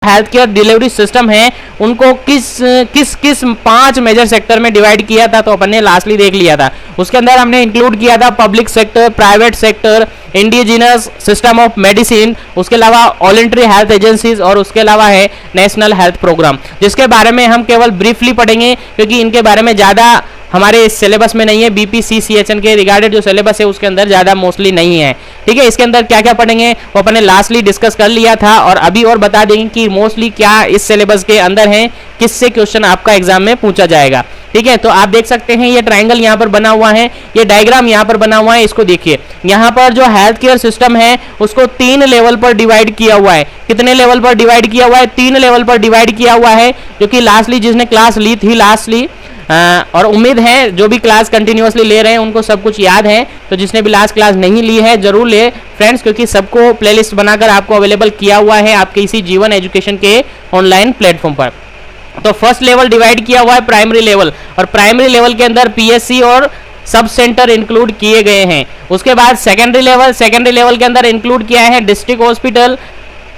Health care delivery system है उनको किस किस किस 5 मेजर सेक्टर में डिवाइड किया था, तो अपन ने लास्टली देख लिया था। उसके अंदर हमने इंक्लूड किया था public sector, private sector, indigenous system of medicine, उसके अलावा वॉलंटरी हेल्थ एजेंसीज और उसके अलावा है नेशनल हेल्थ प्रोग्राम, जिसके बारे में हम केवल ब्रीफली पढ़ेंगे क्योंकि इनके बारे में ज़्यादा हमारे सिलेबस में नहीं है। बीपीसीसीएचएन के रिगार्डेड जो सिलेबस है उसके अंदर ज़्यादा मोस्टली नहीं है। ठीक है, इसके अंदर क्या क्या पढ़ेंगे वो अपन ने लास्टली डिस्कस कर लिया था और अभी और बता देंगे कि मोस्टली क्या इस सिलेबस के अंदर है, किससे क्वेश्चन आपका एग्जाम में पूछा जाएगा। ठीक है, तो आप देख सकते हैं ये ट्राइंगल यहाँ पर बना हुआ है, ये डायग्राम यहाँ पर बना हुआ है, इसको देखिए। यहाँ पर जो हेल्थ केयर सिस्टम है उसको 3 लेवल पर डिवाइड किया हुआ है। कितने लेवल पर डिवाइड किया हुआ है? 3 लेवल पर डिवाइड किया हुआ है, जो कि लास्टली जिसने क्लास ली थी लास्टली और उम्मीद है जो भी क्लास कंटिन्यूअसली ले रहे हैं उनको सब कुछ याद है। तो जिसने भी लास्ट क्लास नहीं ली है जरूर ले फ्रेंड्स, क्योंकि सबको प्लेलिस्ट बनाकर आपको अवेलेबल किया हुआ है आपके इसी जीवन एजुकेशन के ऑनलाइन प्लेटफॉर्म पर। तो फर्स्ट लेवल डिवाइड किया हुआ है प्राइमरी लेवल, और प्राइमरी लेवल के अंदर पीएससी और सब सेंटर इंक्लूड किए गए हैं। उसके बाद सेकेंडरी लेवल के अंदर इंक्लूड किया है डिस्ट्रिक्ट हॉस्पिटल,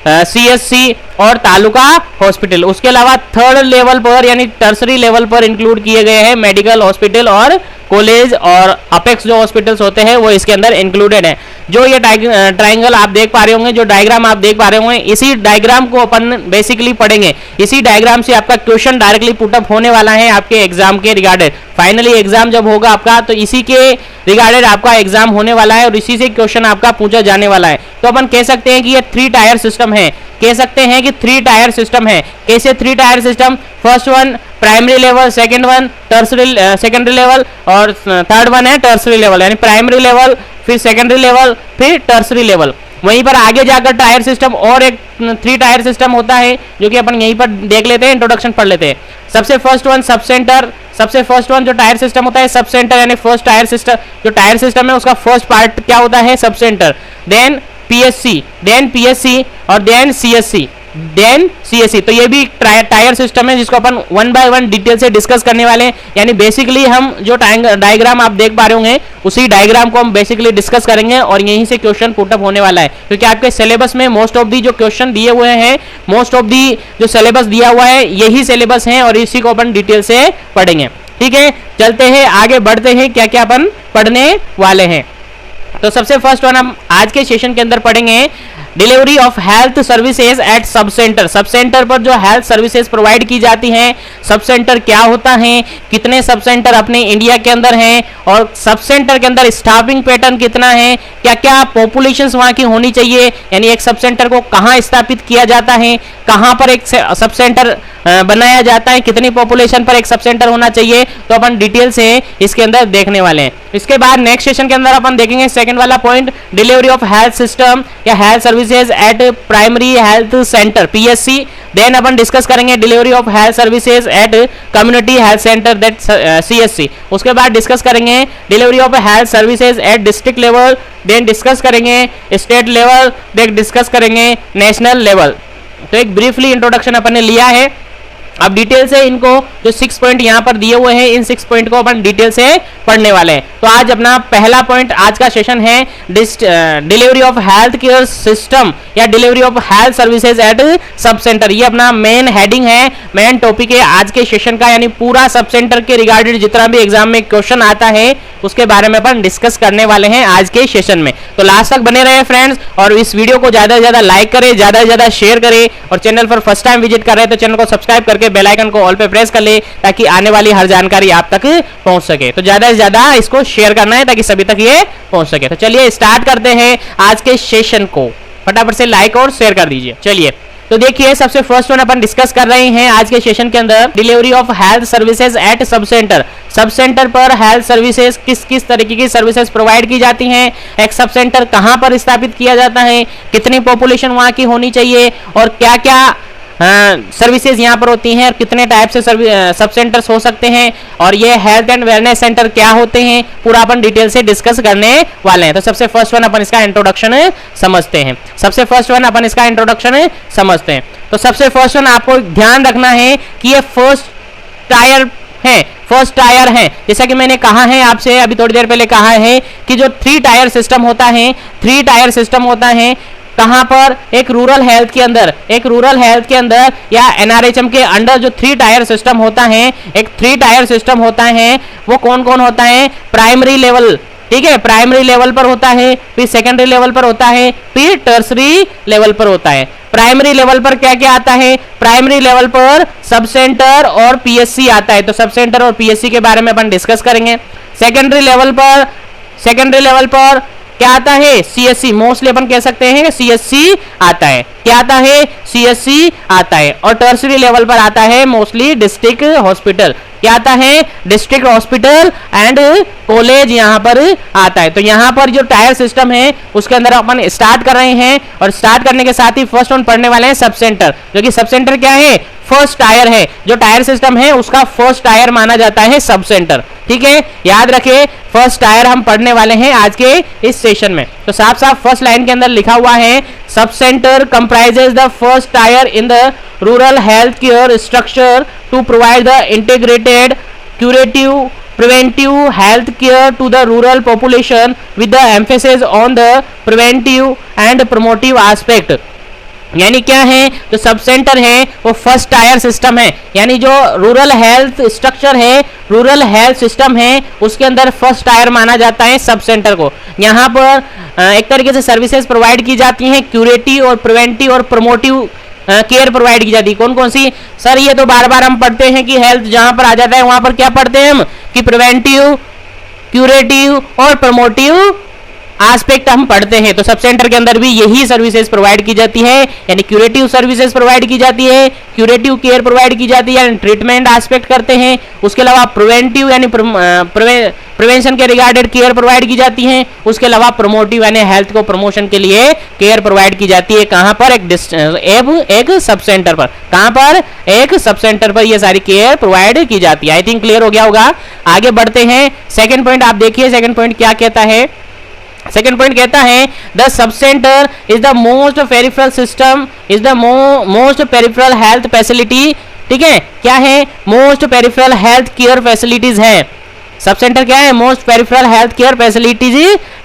सीएससी और तालुका हॉस्पिटल। उसके अलावा थर्ड लेवल पर यानी टर्सरी लेवल पर इंक्लूड किए गए हैं मेडिकल हॉस्पिटल और कॉलेज और अपेक्स जो हॉस्पिटल्स होते हैं वो इसके अंदर इंक्लूडेड है। जो ये ट्राइंगल आप देख पा रहे होंगे, जो डायग्राम आप देख पा रहे होंगे, इसी डायग्राम को अपन बेसिकली पढ़ेंगे। इसी डायग्राम से आपका क्वेश्चन डायरेक्टली पुटअप होने वाला है आपके एग्जाम के रिगार्डेड। फाइनली एग्जाम जब होगा आपका तो इसी के रिगार्डेड आपका एग्जाम होने वाला है और इसी से क्वेश्चन आपका पूछा जाने वाला है। तो अपन कह सकते हैं कि ये 3 टायर सिस्टम है, कह सकते हैं कि 3 टायर सिस्टम है। कैसे 3 tier system? First one primary level, second one tertiary secondary level और थर्ड वन है टर्सरी लेवल, यानी प्राइमरी लेवल फिर सेकेंडरी लेवल फिर टर्सरी लेवल। वहीं पर आगे जाकर टायर सिस्टम और एक 3 टायर सिस्टम होता है जो कि अपन यहीं पर देख लेते हैं, इंट्रोडक्शन पढ़ लेते हैं। सबसे फर्स्ट वन सब सेंटर, सबसे फर्स्ट वन जो टायर सिस्टम होता है सब सेंटर, यानी फर्स्ट टायर सिस्टम जो टायर सिस्टम है उसका फर्स्ट पार्ट क्या होता है? सब सेंटर, देन पीएससी और देन सीएससी। तो ये भी टायर सिस्टम है जिसको अपन 1 बाय 1 डिटेल से डिस्कस करने वाले हैं। यानी बेसिकली हम जो डायग्राम आप देख पा रहे होंगे उसी डायग्राम को हम बेसिकली डिस्कस करेंगे और यहीं से क्वेश्चन पुटअप होने वाला है, क्योंकि आपके सिलेबस में मोस्ट ऑफ दी जो क्वेश्चन दिए हुए हैं, मोस्ट ऑफ दी जो सिलेबस दिया हुआ है यही सिलेबस है और इसी को अपन डिटेल से पढ़ेंगे। ठीक है, चलते हैं आगे बढ़ते हैं क्या क्या अपन पढ़ने वाले हैं। तो सबसे फर्स्ट वन हम आज के सेशन के अंदर पढ़ेंगे delivery of health services at sub centre. Sub centre पर जो हेल्थ सर्विसेज प्रोवाइड की जाती हैं, सब सेंटर क्या होता है, कितने सब सेंटर अपने इंडिया के अंदर हैं और सब सेंटर के अंदर स्टाफिंग पैटर्न कितना है, क्या क्या पॉपुलेशंस वहां की होनी चाहिए, यानी एक सब सेंटर को कहां स्थापित किया जाता है, कहां पर एक सब सेंटर बनाया जाता है, कितनी पॉपुलेशन पर एक सब सेंटर होना चाहिए, तो अपन डिटेल से इसके अंदर देखने वाले हैं। इसके बाद नेक्स्ट सेशन के अंदर अपन देखेंगे सेकंड वाला point delivery of health system या health services at primary health centre PSC. Then अपन डिस्कस करेंगे delivery of health services at community health centre that CSC. उसके बाद डिस्कस करेंगे delivery of health services at district level, then discuss करेंगे state level, then discuss करेंगे national level. तो एक briefly introduction अपन ने लिया है। अब डिटेल से इनको जो 6 पॉइंट यहाँ पर दिए हुए हैं इन 6 पॉइंट को अपन डिटेल से पढ़ने वाले हैं। तो आज अपना पहला पॉइंट आज का सेशन है delivery of health care system या delivery of health services at sub centre. ये अपना मेन हेडिंग है, मेन टॉपिक है आज के सेशन का, यानी पूरा सब सेंटर के रिगार्डेड जितना भी एग्जाम में क्वेश्चन आता है उसके बारे में अपन डिस्कस करने वाले हैं आज के सेशन में। तो लास्ट तक बने रहे फ्रेंड्स और इस वीडियो को ज्यादा से ज्यादा लाइक करें, ज्यादा से ज्यादा शेयर करें और चैनल पर फर्स्ट टाइम विजिट कर रहे हैं तो चैनल को सब्सक्राइब करके बेल आइकन को ऑल पे प्रेस कर ले ताकि आने वाली हर जानकारी आप तक पहुंच सके। तो ज्यादा से ज्यादा इसको शेयर करना है ताकि सभी तक ये पहुंच सके। तो चलिए स्टार्ट करते हैं आज के सेशन को, फटाफट से लाइक और शेयर कर दीजिए। चलिए तो देखिए सबसे फर्स्ट वन अपन डिस्कस कर रहे हैं आज के सेशन के अंदर delivery of health services at sub centre. Sub centre पर हेल्थ सर्विसेज किस किस तरीके की सर्विसेज प्रोवाइड की जाती हैं, एक सब सेंटर कहां पर स्थापित किया जाता है, कितनी पॉपुलेशन वहां की होनी चाहिए और क्या क्या सर्विसेज यहाँ पर होती हैं और कितने टाइप से सब सेंटर्स हो सकते हैं और ये हेल्थ एंड वेलनेस सेंटर क्या होते हैं, पूरा अपन डिटेल से डिस्कस करने वाले हैं। तो सबसे फर्स्ट वन अपन इसका इंट्रोडक्शन समझते हैं। तो सबसे फर्स्ट वन आपको ध्यान रखना है कि ये फर्स्ट टायर है। जैसा कि मैंने कहा है आपसे अभी थोड़ी देर पहले कहा है कि जो 3 टायर सिस्टम होता है कहां पर, एक रूरल हेल्थ के अंदर, एक रूरल हेल्थ के अंदर या एनआरएचएम के अंडर जो 3 टायर सिस्टम होता है, एक 3 टायर सिस्टम होता है, वो कौन कौन होता है? प्राइमरी लेवल, ठीक है, प्राइमरी लेवल पर होता है, फिर सेकेंडरी लेवल पर होता है, फिर टर्सरी लेवल पर होता है। प्राइमरी लेवल पर क्या क्या आता है? प्राइमरी लेवल पर सब सेंटर और पीएससी आता है, तो सब सेंटर और पीएससी के बारे में अपन डिस्कस करेंगे। सेकेंडरी लेवल पर, सेकेंडरी लेवल पर क्या आता है? सीएससी, मोस्टली अपन कह सकते हैं सीएससी आता है। क्या आता है? सीएससी आता है। और टर्सरी लेवल पर आता है मोस्टली डिस्ट्रिक्ट हॉस्पिटल। क्या आता है? डिस्ट्रिक्ट हॉस्पिटल एंड कॉलेज यहाँ पर आता है। तो यहाँ पर जो टायर सिस्टम है उसके अंदर अपन स्टार्ट कर रहे हैं, और स्टार्ट करने के साथ ही फर्स्ट वन पढ़ने वाले हैं सब सेंटर, जो कि सब सेंटर क्या है? फर्स्ट टायर है। जो टायर सिस्टम है उसका फर्स्ट टायर माना जाता है सब सेंटर, ठीक है, याद रखिए। फर्स्ट टायर हम पढ़ने वाले हैं आज के इस सेशन में। तो साफ साफ फर्स्ट लाइन के अंदर लिखा हुआ है, sub centre comprises the first tier in the rural health care structure to provide the integrated curative preventive health care to the rural population with the emphasis on the preventive and promotive aspect। यानी क्या है? जो sub centre है वो first tier system है, यानी जो rural health structure है, रूरल हेल्थ सिस्टम है, उसके अंदर फर्स्ट टायर माना जाता है सब सेंटर को। यहाँ पर एक तरीके से सर्विसेज प्रोवाइड की जाती हैं, क्यूरेटिव और प्रिवेंटिव और प्रमोटिव केयर प्रोवाइड की जाती है। कौन कौन सी? सर ये तो बार बार हम पढ़ते हैं कि हेल्थ जहां पर आ जाता है वहां पर क्या पढ़ते हैं हम? कि प्रिवेंटिव, क्यूरेटिव और प्रमोटिव एस्पेक्ट हम पढ़ते हैं। तो सब सेंटर के अंदर भी यही सर्विसेज प्रोवाइड की जाती है, यानी क्यूरेटिव सर्विसेज प्रोवाइड की जाती है, क्यूरेटिव केयर प्रोवाइड की जाती है, यानी ट्रीटमेंट एस्पेक्ट करते हैं। उसके अलावा प्रिवेंटिव यानी प्रिवेंशन के रिगार्डेड केयर प्रोवाइड की जाती है। उसके अलावा प्रमोटिव यानी हेल्थ को प्रमोशन के लिए केयर प्रोवाइड की जाती है। कहां पर? एक सब सेंटर पर। कहां पर? एक सब सेंटर पर ये सारी केयर प्रोवाइड की जाती है। आई थिंक क्लियर हो गया होगा। आगे बढ़ते हैं। सेकेंड पॉइंट आप देखिए, सेकेंड पॉइंट क्या कहता है? सेकेंड पॉइंट कहता है the sub centre is the most peripheral system, is the most peripheral health facility. ठीक है, क्या है? Most peripheral health care facilities है। सब सेंटर क्या है? Most peripheral health care facilities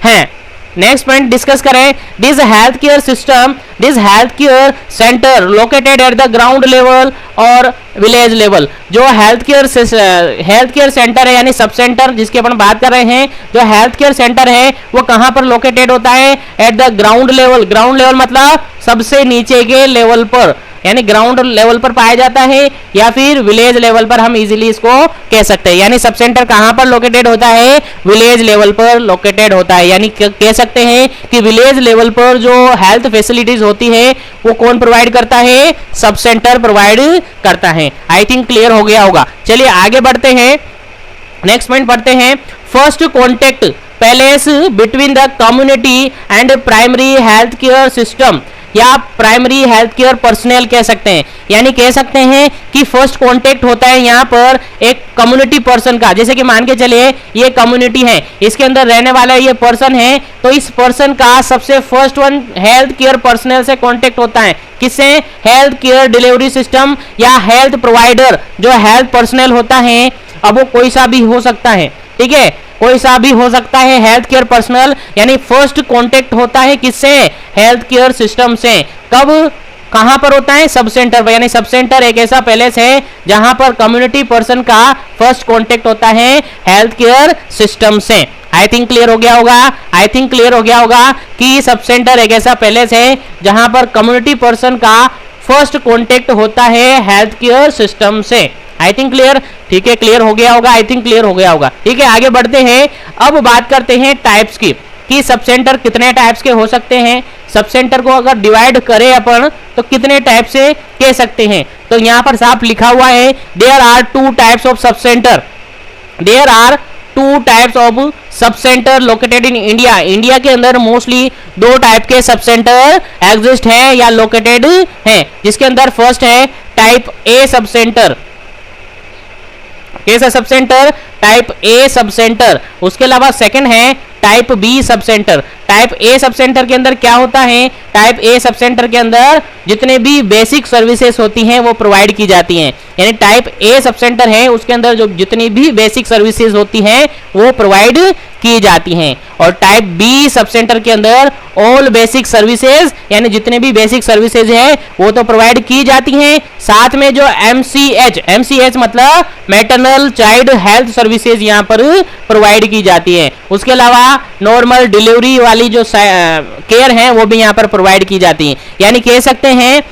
है। नेक्स्ट पॉइंट डिस्कस करें। This health care system, this health care centre located at the ground level और विलेज लेवल। जो हेल्थ केयर सेंटर है यानी sub centre जिसकी अपन बात कर रहे हैं, जो हेल्थ केयर सेंटर है वो कहां पर लोकेटेड होता है? At the ground level. Ground level मतलब सबसे नीचे के लेवल पर, यानी ग्राउंड लेवल पर पाया जाता है, या फिर विलेज लेवल पर हम इजीली इसको कह सकते हैं। यानी सब सेंटर कहां पर लोकेटेड होता है? विलेज लेवल पर लोकेटेड होता है। यानी कह सकते हैं कि विलेज लेवल पर जो हेल्थ फैसिलिटीज होती है वो कौन प्रोवाइड करता है? सब सेंटर प्रोवाइड करता है। आई थिंक क्लियर हो गया होगा। चलिए आगे बढ़ते हैं, नेक्स्ट पॉइंट पढ़ते हैं। First contact palace between the community and primary health care system, या प्राइमरी हेल्थ केयर पर्सनल कह सकते हैं। यानी कह सकते हैं कि फर्स्ट कांटेक्ट होता है यहाँ पर एक कम्युनिटी पर्सन का। जैसे कि मान के चलिए ये कम्युनिटी है, इसके अंदर रहने वाला ये पर्सन है, तो इस पर्सन का सबसे first one health care personal से कांटेक्ट होता है। किससे? हेल्थ केयर डिलीवरी सिस्टम या हेल्थ प्रोवाइडर। जो हेल्थ पर्सनल होता है, अब वो कोई सा भी हो सकता है, ठीक है, कोई सा भी हो सकता है हेल्थ केयर पर्सनल। यानी फर्स्ट कांटेक्ट होता है किससे? हेल्थ केयर सिस्टम से। कब? कहां पर होता है? सब सेंटर पर। यानी सब सेंटर एक ऐसा पैलेस है जहां पर कम्युनिटी पर्सन का फर्स्ट कांटेक्ट होता है हेल्थ केयर सिस्टम से। आई थिंक क्लियर हो गया होगा। आई थिंक क्लियर हो गया होगा कि सब सेंटर एक ऐसा पैलेस है जहां पर कम्युनिटी पर्सन का फर्स्ट कांटेक्ट होता है हेल्थ केयर सिस्टम से। आई थिंक क्लियर, ठीक है, क्लियर हो गया होगा। आई थिंक क्लियर हो गया होगा। ठीक है, आगे बढ़ते हैं। अब बात करते हैं टाइप्स की, कि सब सेंटर कितने टाइप्स के हो सकते हैं। सब सेंटर को अगर डिवाइड करें अपन तो कितने टाइप से कह सकते हैं? तो यहाँ पर साफ लिखा हुआ है, there are 2 types of sub centre. There are 2 types of sub centre located in India. India के अंदर मोस्टली 2 टाइप के सब सेंटर एग्जिस्ट है या लोकेटेड हैं, जिसके अंदर फर्स्ट है टाइप ए सब सेंटर। कैसा सब centre? Type A sub centre. उसके अलावा सेकंड है type B sub centre. Type A sub centre के अंदर क्या होता है, टाइप ए सब सेंटर के अंदर जितने भी बेसिक सर्विसेज होती हैं वो प्रोवाइड की जाती हैं। यानी टाइप ए सब सेंटर है उसके अंदर जो जितनी भी बेसिक सर्विसेज होती हैं वो प्रोवाइड की जाती हैं। और टाइप बी सब सेंटर के अंदर ऑल बेसिक सर्विसेज यानी जितने भी बेसिक सर्विसेज है वो तो प्रोवाइड की जाती हैं, साथ में जो एमसीएच मतलब मैटरनल चाइल्ड हेल्थ सर्विसेज यहाँ पर प्रोवाइड की जाती है। उसके अलावा नॉर्मल डिलीवरी वाली जो केयर है वो भी यहाँ पर प्रोवाइड की जाती है। यानी कह सकते हैं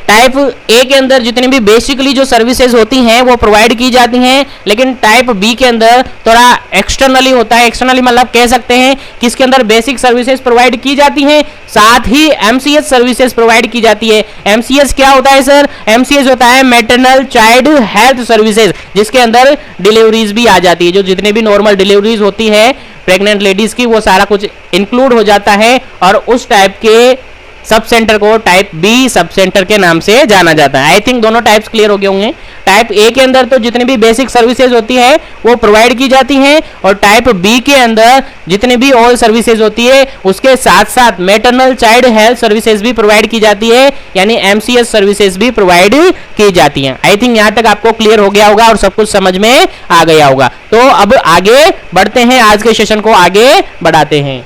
टाइप ए के अंदर जितनी भी बेसिकली जो सर्विसेज होती हैं वो प्रोवाइड की जाती हैं, लेकिन टाइप बी के अंदर थोड़ा एक्सटर्नली होता है। एक्सटर्नली मतलब कह सकते हैं कि इसके अंदर बेसिक सर्विसेज प्रोवाइड की जाती हैं, साथ ही एमसीएच सर्विसेज प्रोवाइड की जाती है। एमसीएच क्या होता है सर? एमसीएच होता है मैटरनल चाइल्ड हेल्थ सर्विसेज, जिसके अंदर डिलीवरीज भी आ जाती है। जो जितने भी नॉर्मल डिलीवरीज होती है प्रेग्नेंट लेडीज की वो सारा कुछ इंक्लूड हो जाता है, और उस टाइप के सब सेंटर को टाइप बी सब सेंटर के नाम से जाना जाता है। आई थिंक दोनों टाइप्स क्लियर हो गए होंगे। टाइप ए के अंदर तो जितनी भी बेसिक सर्विसेज होती है वो प्रोवाइड की जाती हैं, और टाइप बी के अंदर जितनी भी ऑल सर्विसेज होती है उसके साथ साथ मैटरनल चाइल्ड हेल्थ सर्विसेज भी प्रोवाइड की जाती है, यानी एमसीएच सर्विसेज भी प्रोवाइड की जाती हैं। आई थिंक यहाँ तक आपको क्लियर हो गया होगा और सब कुछ समझ में आ गया होगा। तो अब आगे बढ़ते हैं, आज के सेशन को आगे बढ़ाते हैं।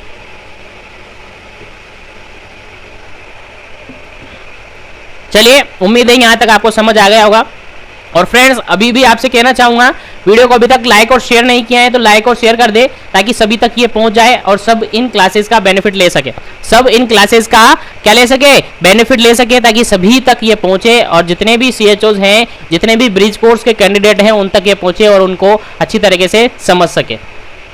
चलिए, उम्मीद है यहां तक आपको समझ आ गया होगा। और फ्रेंड्स, अभी भी आपसे कहना चाहूंगा, वीडियो को अभी तक लाइक और शेयर नहीं किया है तो लाइक और शेयर कर दे, ताकि सभी तक ये पहुंच जाए और सब इन क्लासेस का बेनिफिट ले सके। सब इन क्लासेस का क्या ले सके? बेनिफिट ले सके, ताकि सभी तक ये पहुंचे और जितने भी सीएचओज हैं, जितने भी ब्रिज कोर्स के कैंडिडेट हैं, उन तक ये पहुंचे और उनको अच्छी तरीके से समझ सके।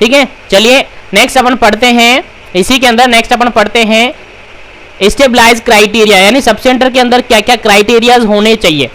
ठीक है, चलिए नेक्स्ट अपन पढ़ते हैं। इसी के अंदर नेक्स्ट अपन पढ़ते हैं स्टेबलाइज क्राइटेरिया, यानी सब सेंटर के अंदर क्या क्या क्राइटेरियाज होने चाहिए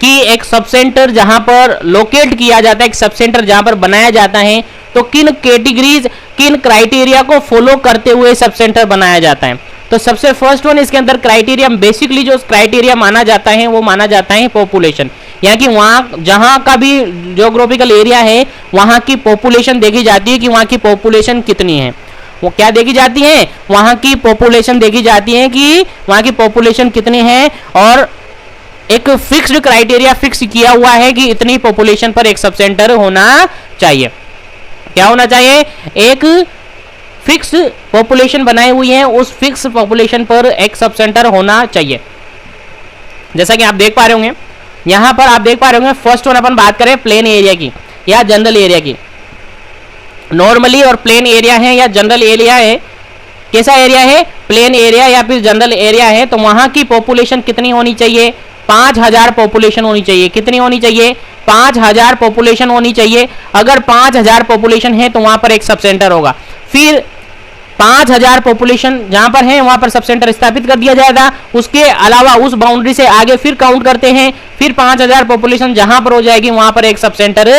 कि एक सब सेंटर जहां पर लोकेट किया जाता है, एक सब सेंटर जहां पर बनाया जाता है, तो किन कैटेगरीज, किन क्राइटेरिया को फॉलो करते हुए सब सेंटर बनाया जाता है। तो सबसे फर्स्ट वन इसके अंदर क्राइटेरिया, बेसिकली जो क्राइटेरिया माना जाता है वो माना जाता है पॉपुलेशन, यानी कि वहां जहां का भी ज्योग्राफिकल एरिया है वहां की पॉपुलेशन देखी जाती है कि वहां की पॉपुलेशन कितनी है। वो क्या देखी जाती है? वहां की पॉपुलेशन देखी जाती है कि वहां की पॉपुलेशन कितनी है, और एक फिक्स्ड क्राइटेरिया फिक्स किया हुआ है कि इतनी पॉपुलेशन पर एक सब सेंटर होना चाहिए। क्या होना चाहिए? एक फिक्स पॉपुलेशन बनाई हुई है, उस फिक्स पॉपुलेशन पर एक सब सेंटर होना चाहिए। जैसा कि आप देख पा रहे होंगे, यहां पर आप देख पा रहे होंगे, फर्स्ट वन अपन बात करें प्लेन एरिया की या जनरल एरिया की। नॉर्मली और प्लेन एरिया है या जनरल एरिया है, कैसा एरिया है? प्लेन एरिया या फिर जनरल एरिया है, तो वहां की पॉपुलेशन कितनी होनी चाहिए? 5000 पॉपुलेशन होनी चाहिए। कितनी होनी चाहिए? 5000 पॉपुलेशन होनी चाहिए। अगर 5000 पॉपुलेशन है तो वहां पर एक सब सेंटर होगा। फिर 5000 पॉपुलेशन जहां पर है वहां पर सब सेंटर स्थापित कर दिया जाएगा। उसके अलावा उस बाउंड्री से आगे फिर काउंट करते हैं, फिर 5000 पॉपुलेशन जहां पर हो जाएगी वहां पर एक सब सेंटर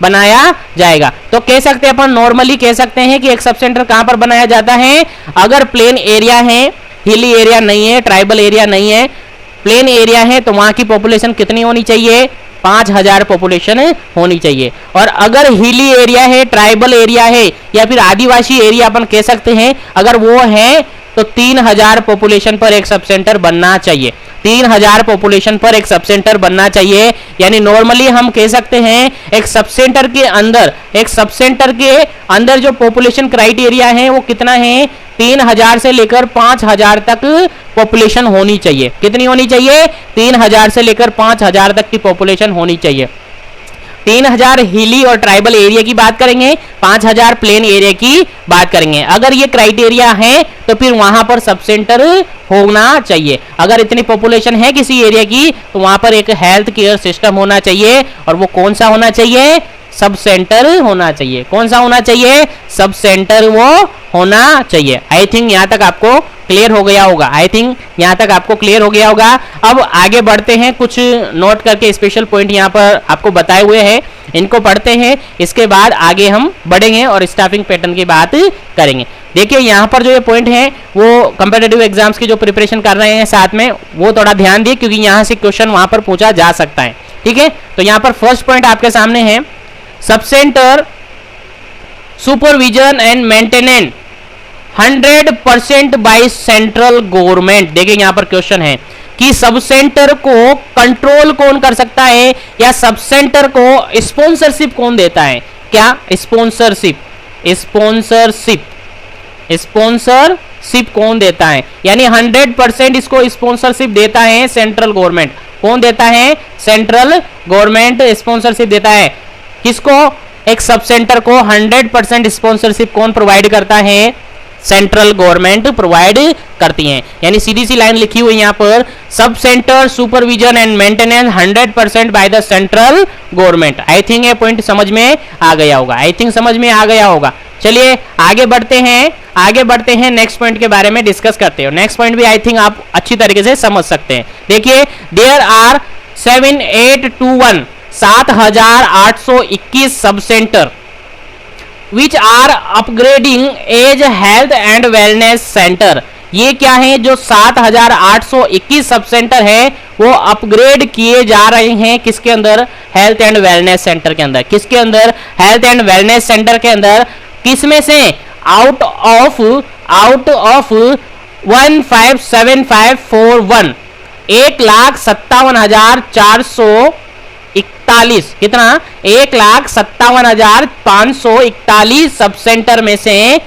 बनाया जाएगा। तो कह सकते हैं अपन, नॉर्मली कह सकते हैं कि एक सब सेंटर कहां पर बनाया जाता है? अगर प्लेन एरिया है, हिली एरिया नहीं है, ट्राइबल एरिया नहीं है, प्लेन एरिया है, तो वहां की पॉपुलेशन कितनी होनी चाहिए? 5000 पॉपुलेशन होनी चाहिए। और अगर हिली एरिया है, ट्राइबल एरिया है या फिर आदिवासी एरिया अपन कह सकते हैं, अगर वो है तो 3000 पॉपुलेशन पर एक सब सेंटर बनना चाहिए। 3000 पॉपुलेशन पर एक सब सेंटर बनना चाहिए। यानी नॉर्मली हम कह सकते हैं एक सब सेंटर के अंदर, एक सब सेंटर के अंदर जो पॉपुलेशन क्राइटेरिया है वो कितना है? 3000 से लेकर 5000 तक पॉपुलेशन होनी चाहिए। कितनी होनी चाहिए? 3000 से लेकर 5000 तक की पॉपुलेशन होनी चाहिए। 3000 हिली और ट्राइबल एरिया की बात करेंगे, 5000 प्लेन एरिया की बात करेंगे। अगर ये क्राइटेरिया है तो फिर वहां पर सब सेंटर होना चाहिए। अगर इतनी पॉपुलेशन है किसी एरिया की तो वहां पर एक हेल्थ केयर सिस्टम होना चाहिए, और वो कौन सा होना चाहिए? सब सेंटर होना चाहिए। कौन सा होना चाहिए? सब सेंटर वो होना चाहिए। आई थिंक यहां तक आपको क्लियर हो गया होगा। आई थिंक यहां तक आपको क्लियर हो गया होगा। अब आगे बढ़ते हैं, कुछ नोट करके स्पेशल पॉइंट यहां पर आपको बताए हुए हैं, इनको पढ़ते हैं। इसके बाद आगे हम बढ़ेंगे और स्टाफिंग पैटर्न की बात करेंगे। देखिए यहां पर जो ये पॉइंट है वो कॉम्पिटिटिव एग्जाम्स की जो प्रिपरेशन कर रहे हैं साथ में, वो थोड़ा ध्यान दिए, क्योंकि यहां से क्वेश्चन वहां पर पूछा जा सकता है। ठीक है, तो यहां पर फर्स्ट पॉइंट आपके सामने है, sub centre supervision and maintenance 100% by central government. देखिए यहां पर क्वेश्चन है कि सब सेंटर को कंट्रोल कौन कर सकता है या सब सेंटर को स्पॉन्सरशिप कौन देता है? क्या स्पॉन्सरशिप स्पॉन्सरशिप कौन देता है? यानी 100% इसको स्पॉन्सरशिप देता है सेंट्रल गवर्नमेंट। कौन देता है? सेंट्रल गवर्नमेंट स्पॉन्सरशिप देता है। किसको? एक सब सेंटर को 100% स्पॉन्सरशिप कौन प्रोवाइड करता है? सेंट्रल गवर्नमेंट प्रोवाइड करती हैं। यानी सीधी सी लाइन लिखी हुई यहां पर, sub centre supervision and maintenance 100% by the central government. I think ये पॉइंट समझ में आ गया होगा। चलिए आगे बढ़ते हैं नेक्स्ट पॉइंट के बारे में डिस्कस करते हैं। नेक्स्ट पॉइंट भी आई थिंक आप अच्छी तरीके से समझ सकते हैं। देखिए there are 7,821 sub centre which are upgrading as health and wellness centre. ये क्या है? जो 7,821 सब सेंटर है वो अपग्रेड किए जा रहे हैं किसके अंदर? हेल्थ एंड वेलनेस सेंटर के अंदर। किसके अंदर? हेल्थ एंड वेलनेस सेंटर के अंदर। किसमें से? Out of 157541 1,57,441। कितना? 1,57,541 सब सेंटर में से,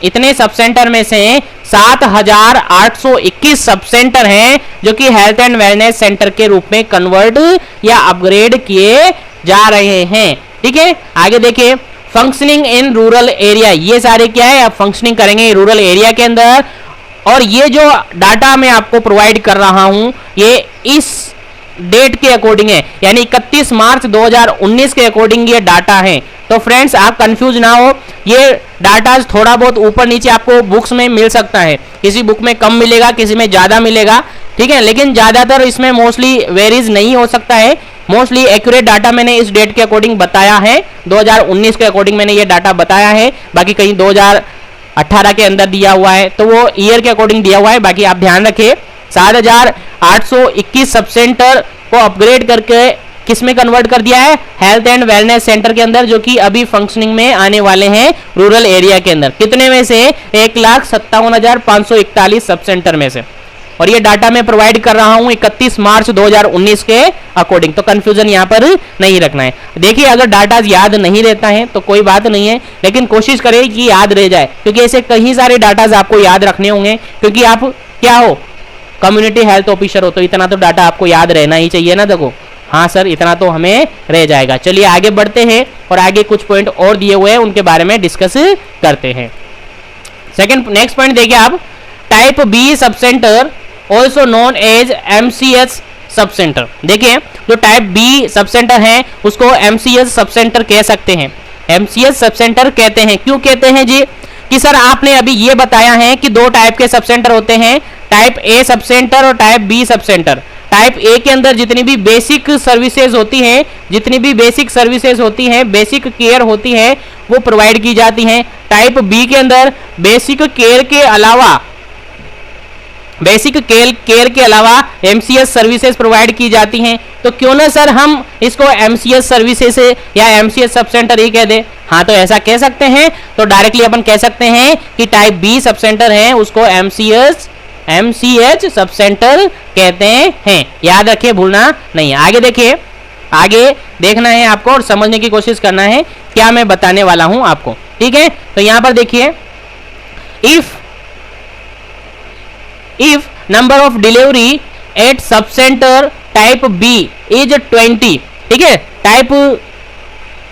इतने सब सेंटर में से 7,821 सब सेंटर हैं जो कि हेल्थ एंड वेलनेस सेंटर के रूप में कन्वर्ट या अपग्रेड किए जा रहे हैं। ठीक है, आगे देखिए फंक्शनिंग इन रूरल एरिया। ये सारे क्या है? आप फंक्शनिंग करेंगे रूरल एरिया के अंदर। और ये जो डाटा मैं आपको प्रोवाइड कर रहा हूं ये इस डेट के अकॉर्डिंग है, यानी 31 मार्च 2019 के अकॉर्डिंग ये डाटा है। तो फ्रेंड्स आप कंफ्यूज ना हो, ये डाटा थोड़ा बहुत ऊपर नीचे आपको बुक्स में मिल सकता है, किसी बुक में कम मिलेगा, किसी में ज्यादा मिलेगा। ठीक है, लेकिन ज्यादातर इसमें मोस्टली वेरीज नहीं हो सकता है। मोस्टली एक्यूरेट डाटा मैंने इस डेट के अकॉर्डिंग बताया है, 2019 के अकॉर्डिंग मैंने ये डाटा बताया है। बाकी कहीं 2018 के अंदर दिया हुआ है तो वो ईयर के अकॉर्डिंग दिया हुआ है। बाकी आप ध्यान रखिए 7,821 सब सेंटर को अपग्रेड करके किसमें कन्वर्ट कर दिया है? हेल्थ एंड वेलनेस सेंटर के अंदर, जो कि अभी फंक्शनिंग में आने वाले हैं रूरल एरिया के अंदर। कितने में से? 1,57,541 सब सेंटर में से। और ये डाटा मैं प्रोवाइड कर रहा हूं 31 मार्च 2019 के अकॉर्डिंग। तो कंफ्यूजन यहां पर नहीं रखना है। देखिए अगर डाटा याद नहीं रहता है तो कोई बात नहीं है, लेकिन कोशिश करें कि याद रह जाए, क्योंकि ऐसे कई सारे डाटाज आपको याद रखने होंगे। क्योंकि आप क्या हो? कम्युनिटी हेल्थ ऑफिसर हो, तो इतना तो डाटा आपको याद रहना ही चाहिए ना। देखो हाँ सर, इतना तो हमें रह जाएगा। चलिए आगे बढ़ते हैं और आगे कुछ पॉइंट और दिए हुए हैं उनके बारे में डिस्कस करते हैं। नेक्स्ट पॉइंट देखिए आप, type B sub centre also known as MCH sub centre. देखिए जो टाइप बी सब सेंटर है उसको MCH सब सेंटर कह सकते हैं। MCH सब सेंटर कहते हैं। क्यों कहते हैं जी? कि सर आपने अभी ये बताया है कि दो टाइप के सब सेंटर होते हैं, टाइप ए सब सेंटर और type B sub centre. Type A के अंदर जितनी भी बेसिक सर्विसेज होती हैं, बेसिक केयर होती है, वो प्रोवाइड की जाती हैं। टाइप बी के अंदर बेसिक केयर के अलावा MCH सर्विसेज प्रोवाइड की जाती हैं। तो क्यों ना सर हम इसको MCH सर्विसेज या MCH सब सेंटर ही कह दे? हाँ, तो ऐसा कह सकते हैं। तो डायरेक्टली अपन कह सकते हैं कि टाइप बी सब सेंटर है उसको MCH सब सेंटर कहते हैं। याद रखिए, भूलना नहीं। आगे देखिए, आगे देखना है आपको और समझने की कोशिश करना है क्या मैं बताने वाला हूं आपको। ठीक है, तो यहां पर देखिए, if number of delivery at sub center type B is 20। ठीक है, टाइप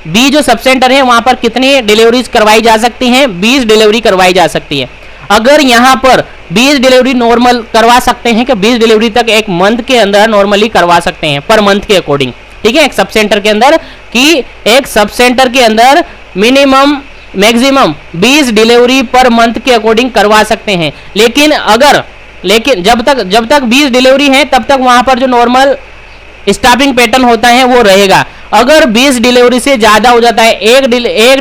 बी जो सब सेंटर है वहां पर कितनी डिलीवरीज करवाई जा सकती हैं? 20 डिलीवरी करवाई जा सकती है। अगर यहां पर 20 डिलीवरी नॉर्मल करवा सकते हैं कि 20 डिलीवरी तक एक मंथ के अंदर नॉर्मली करवा सकते हैं पर मंथ के अकॉर्डिंग। ठीक है, एक सब सेंटर के अंदर, कि एक सब सेंटर के अंदर minimum maximum 20 delivery per month के अकॉर्डिंग करवा सकते हैं। लेकिन जब तक 20 डिलीवरी है तब तक वहां पर जो नॉर्मल स्टाफिंग पैटर्न होता है वो रहेगा। अगर 20 डिलीवरी से ज्यादा हो जाता है, एक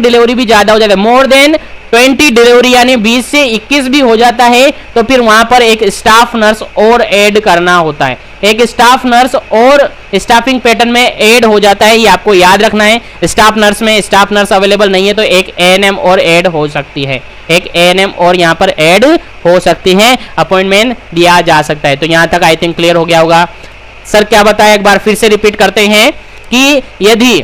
डिलीवरी भी ज्यादा हो जाता है, मोर देन 20 डिलीवरी यानी 20 से 21 भी हो जाता है तो फिर वहां पर एक स्टाफ नर्स और ऐड करना होता है, एक स्टाफ नर्स और स्टाफिंग पैटर्न में ऐड हो जाता है, ये आपको याद रखना है। स्टाफ नर्स में स्टाफ नर्स अवेलेबल नहीं है तो एक एएनएम और ऐड हो सकती है, एक एएनएम और यहाँ पर ऐड हो सकती है, अपॉइंटमेंट दिया जा सकता है। तो यहाँ तक आई थिंक क्लियर हो गया होगा। सर क्या बताया, एक बार फिर से रिपीट करते हैं कि यदि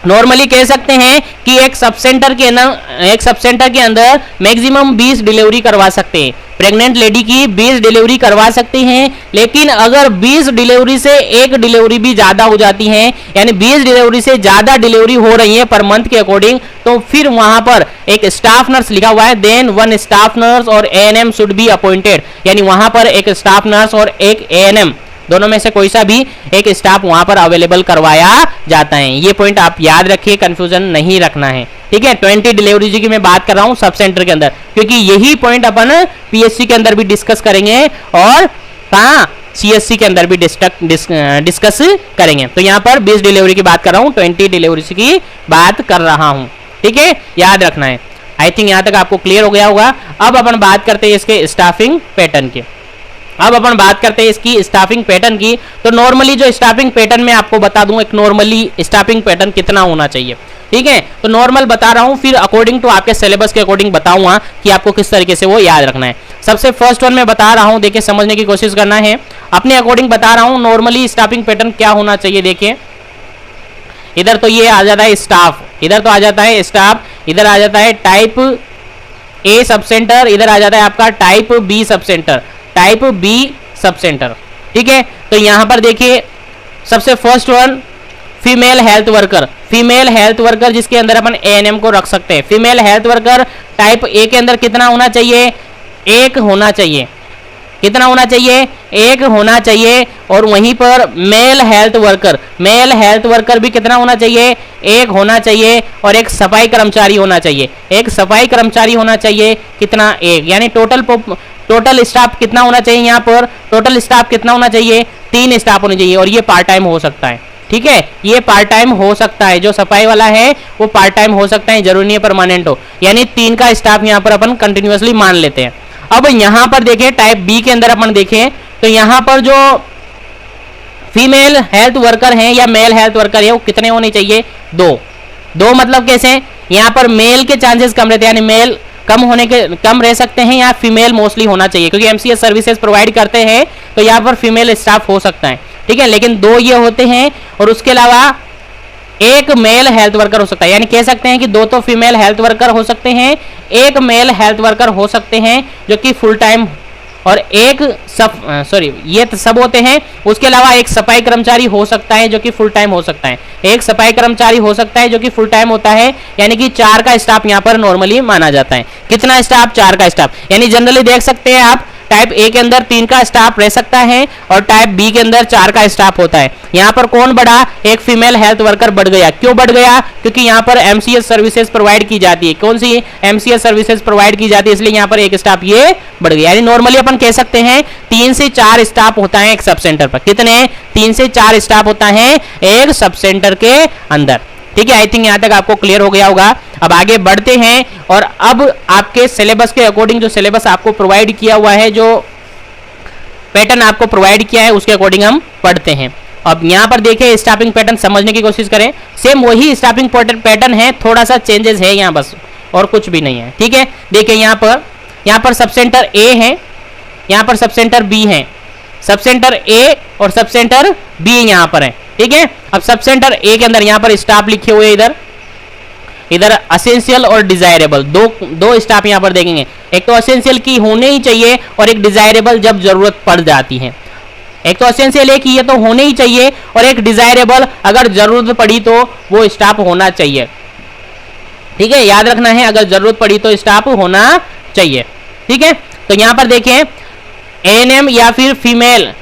नॉर्मली कह सकते हैं कि एक सब सेंटर के अंदर मैक्सिमम 20 डिलीवरी करवा सकते हैं, प्रेग्नेंट लेडी की 20 डिलीवरी करवा सकते हैं। लेकिन अगर 20 डिलीवरी से एक डिलीवरी भी ज्यादा हो जाती है, यानी 20 डिलीवरी से ज्यादा डिलीवरी हो रही है पर मंथ के अकॉर्डिंग, तो फिर वहां पर एक स्टाफ नर्स लिखा हुआ है, देन वन स्टाफ नर्स और एएनएम शुड बी अपॉइंटेड, यानी वहां पर एक स्टाफ नर्स और एक एएनएम दोनों में से कोई सा भी एक स्टाफ वहां पर अवेलेबल करवाया जाता है। ये पॉइंट आप याद रखिए, कंफ्यूजन नहीं रखना है, ठीक है। 20 डिलीवरी की मैं बात कर रहा हूं सब सेंटर के अंदर, क्योंकि यही पॉइंट अपन पीएससी के अंदर भी डिस्कस करेंगे और सीएससी के अंदर भी डिस्कस करेंगे। तो यहाँ पर 20 डिलीवरी की बात कर रहा हूँ, 20 डिलीवरी की बात कर रहा हूँ, ठीक है, याद रखना है। आई थिंक यहाँ तक आपको क्लियर हो गया होगा। अब अपन बात करते हैं इसके स्टाफिंग पैटर्न की। अब अपन बात करते हैं इसकी स्टाफिंग पैटर्न की। तो नॉर्मली जो स्टाफिंग पैटर्न में आपको बता दूं, एक नॉर्मली स्टाफिंग पैटर्न कितना होना चाहिए, ठीक है। तो नॉर्मल बता रहा हूं, फिर अकॉर्डिंग टू आपके सिलेबस के अकॉर्डिंग बताऊंगा कि आपको किस तरीके से वो याद रखना है। सबसे फर्स्ट वन में बता रहा हूं, देखिए समझने की कोशिश करना है, अपने अकॉर्डिंग बता रहा हूं नॉर्मली स्टाफिंग पैटर्न क्या होना चाहिए। देखिए इधर तो ये आ जाता है स्टाफ, इधर तो आ जाता है स्टाफ, इधर आ जाता है टाइप ए सब सेंटर, इधर आ जाता है आपका type B sub centre, type B sub centre, ठीक है। तो यहां पर देखिए सबसे first one female health worker, female health worker जिसके अंदर अपन एएनएम को रख सकते हैं। Female health worker type A के अंदर कितना होना चाहिए, एक होना चाहिए, कितना होना चाहिए, एक होना चाहिए। और वहीं पर male health worker, male health worker भी कितना होना चाहिए, एक होना चाहिए। और एक सफाई कर्मचारी होना चाहिए, एक सफाई कर्मचारी होना चाहिए, कितना, एक। यानी टोटल स्टाफ कितना होना चाहिए, यहाँ पर टोटल स्टाफ कितना होना चाहिए, 3 स्टाफ होने चाहिए। और ये पार्ट टाइम हो सकता है, ठीक है, ये पार्ट टाइम हो सकता है, जो सफाई वाला है वो पार्ट टाइम हो सकता है, जरूरी नहीं है परमानेंट हो। यानी 3 का स्टाफ यहाँ पर अपन कंटिन्यूअसली मान लेते हैं। अब यहाँ पर देखें टाइप बी के अंदर अपन देखें तो यहाँ पर जो फीमेल हेल्थ वर्कर हैं या मेल हेल्थ वर्कर है वो कितने होने चाहिए, 2 मतलब कैसे, यहाँ पर मेल के चांसेस कम रहते हैं, यानी मेल कम रह सकते हैं, या फीमेल मोस्टली होना चाहिए, क्योंकि एमसीएस सर्विसेज प्रोवाइड करते हैं तो यहाँ पर फीमेल स्टाफ हो सकता है, ठीक है। लेकिन 2 ये होते हैं और उसके अलावा एक मेल हेल्थ वर्कर हो सकता है, यानी कह सकते हैं कि 2 तो फीमेल हेल्थ वर्कर हो सकते हैं, एक मेल हेल्थ वर्कर हो सकते हैं जो कि फुल टाइम, और एक ये सब होते हैं। उसके अलावा एक सफाई कर्मचारी हो सकता है जो कि फुल टाइम हो सकता है, एक सफाई कर्मचारी हो सकता है जो कि फुल टाइम होता है, यानी कि 4 का स्टाफ यहाँ पर नॉर्मली माना जाता है। कितना स्टाफ, 4 का स्टाफ। यानी जनरली देख सकते हैं आप टाइप ए के अंदर 3 का स्टाफ रह सकता है और टाइप बी के अंदर 4 का स्टाफ होता है। यहाँ पर कौन बढ़ा, एक फीमेल हेल्थ वर्कर बढ़ गया। क्यों बढ़ गया, क्योंकि यहाँ पर एमसीएस सर्विसेज प्रोवाइड की जाती है। कौन सी एमसीएस सर्विसेज प्रोवाइड की जाती है, इसलिए यहाँ पर एक स्टाफ ये बढ़ गया। यानी नॉर्मली अपन कह सकते हैं 3 से 4 स्टाफ होता है एक सब सेंटर पर। कितने, 3 से 4 स्टाफ होता है एक सब सेंटर के अंदर, ठीक है। आई थिंक यहाँ तक आपको क्लियर हो गया होगा। अब आगे बढ़ते हैं और अब आपके सिलेबस के अकॉर्डिंग, जो सिलेबस आपको प्रोवाइड किया हुआ है, जो पैटर्न आपको प्रोवाइड किया है उसके अकॉर्डिंग हम पढ़ते हैं। अब यहाँ पर देखिए स्टाफिंग पैटर्न समझने की कोशिश करें, सेम वही स्टाफिंग पैटर्न है, थोड़ा सा चेंजेस है यहाँ बस, और कुछ भी नहीं है, ठीक है। देखिए यहाँ पर सब सेंटर ए है, यहाँ पर सब सेंटर बी है, सब सेंटर ए और सब सेंटर बी यहाँ पर है, ठीक है। अब सब सेंटर ए के अंदर यहाँ पर स्टाफ लिखे हुए, इधर असेंशियल और डिजायरेबल, दो स्टाफ यहाँ पर देखेंगे। एक तो असेंशियल की होने ही चाहिए और एक डिजायरेबल जब जरूरत पड़ जाती है। एक तो असेंशियल है कि ये तो होने ही चाहिए, और एक डिजायरेबल अगर जरूरत पड़ी तो वो स्टाफ होना चाहिए, ठीक है। याद रखना है, अगर जरूरत पड़ी तो स्टाफ होना चाहिए, ठीक है। तो यहाँ पर देखें एएनएम या फिर फीमेल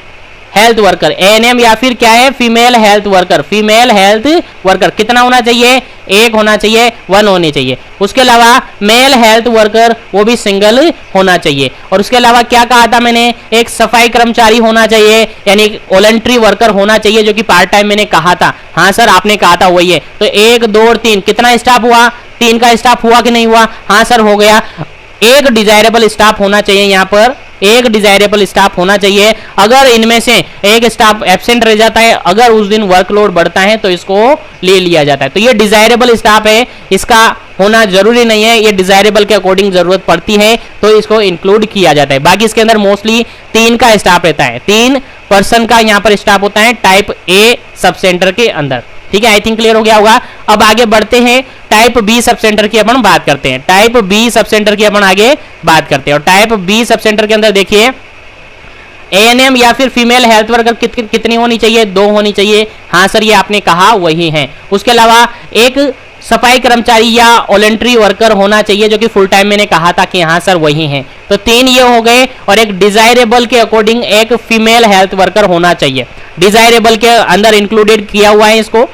हेल्थ वर्कर, एएनएम या फिर क्या है, female health worker, female health worker कितना होना चाहिए, एक होना चाहिए, 1 होनी चाहिए। उसके अलावा मेल हेल्थ वर्कर वो भी सिंगल होना चाहिए। और उसके अलावा क्या कहा था मैंने, एक सफाई कर्मचारी होना चाहिए, यानी वॉलंटरी वर्कर होना चाहिए, जो कि पार्ट टाइम मैंने कहा था। हाँ सर आपने कहा था वही है। तो 1 2 और 3 कितना स्टाफ हुआ, 3 का स्टाफ हुआ कि नहीं हुआ? हाँ सर हो गया। एक डिजायरेबल स्टाफ होना चाहिए, यहाँ पर एक डिजायरेबल स्टाफ होना चाहिए। अगर इनमें से एक स्टाफ एब्सेंट रह जाता है, अगर उस दिन वर्कलोड बढ़ता है तो इसको ले लिया जाता है। तो ये डिजायरेबल स्टाफ है, इसका होना जरूरी नहीं है, ये डिजायरेबल के अकॉर्डिंग जरूरत पड़ती है तो इसको इंक्लूड किया जाता है। बाकी इसके अंदर मोस्टली 3 का स्टाफ रहता है, 3 पर्सन का यहाँ पर स्टाफ होता है टाइप ए सब सेंटर के अंदर। ठीक है, आई थिंक क्लियर हो गया होगा। अब आगे बढ़ते हैं, टाइप बी सब सेंटर की अपन बात करते हैं। टाइप बी सब सेंटर की अपन आगे बात करते हैं। और टाइप बी सब सेंटर के अंदर देखिए एएनएम या फिर फीमेल हेल्थ वर्कर कितनी होनी चाहिए? 2 होनी चाहिए। हाँ सर ये आपने कहा वही है। उसके अलावा एक सफाई कर्मचारी या वॉलंटरी वर्कर होना चाहिए, जो कि फुल टाइम मैंने कहा था कि हाँ सर वही है। तो 3 ये हो गए। और एक डिजायरेबल के अकॉर्डिंग एक फीमेल हेल्थ वर्कर होना चाहिए। डिजायरेबल के अंदर इंक्लूडेड किया हुआ है, इसको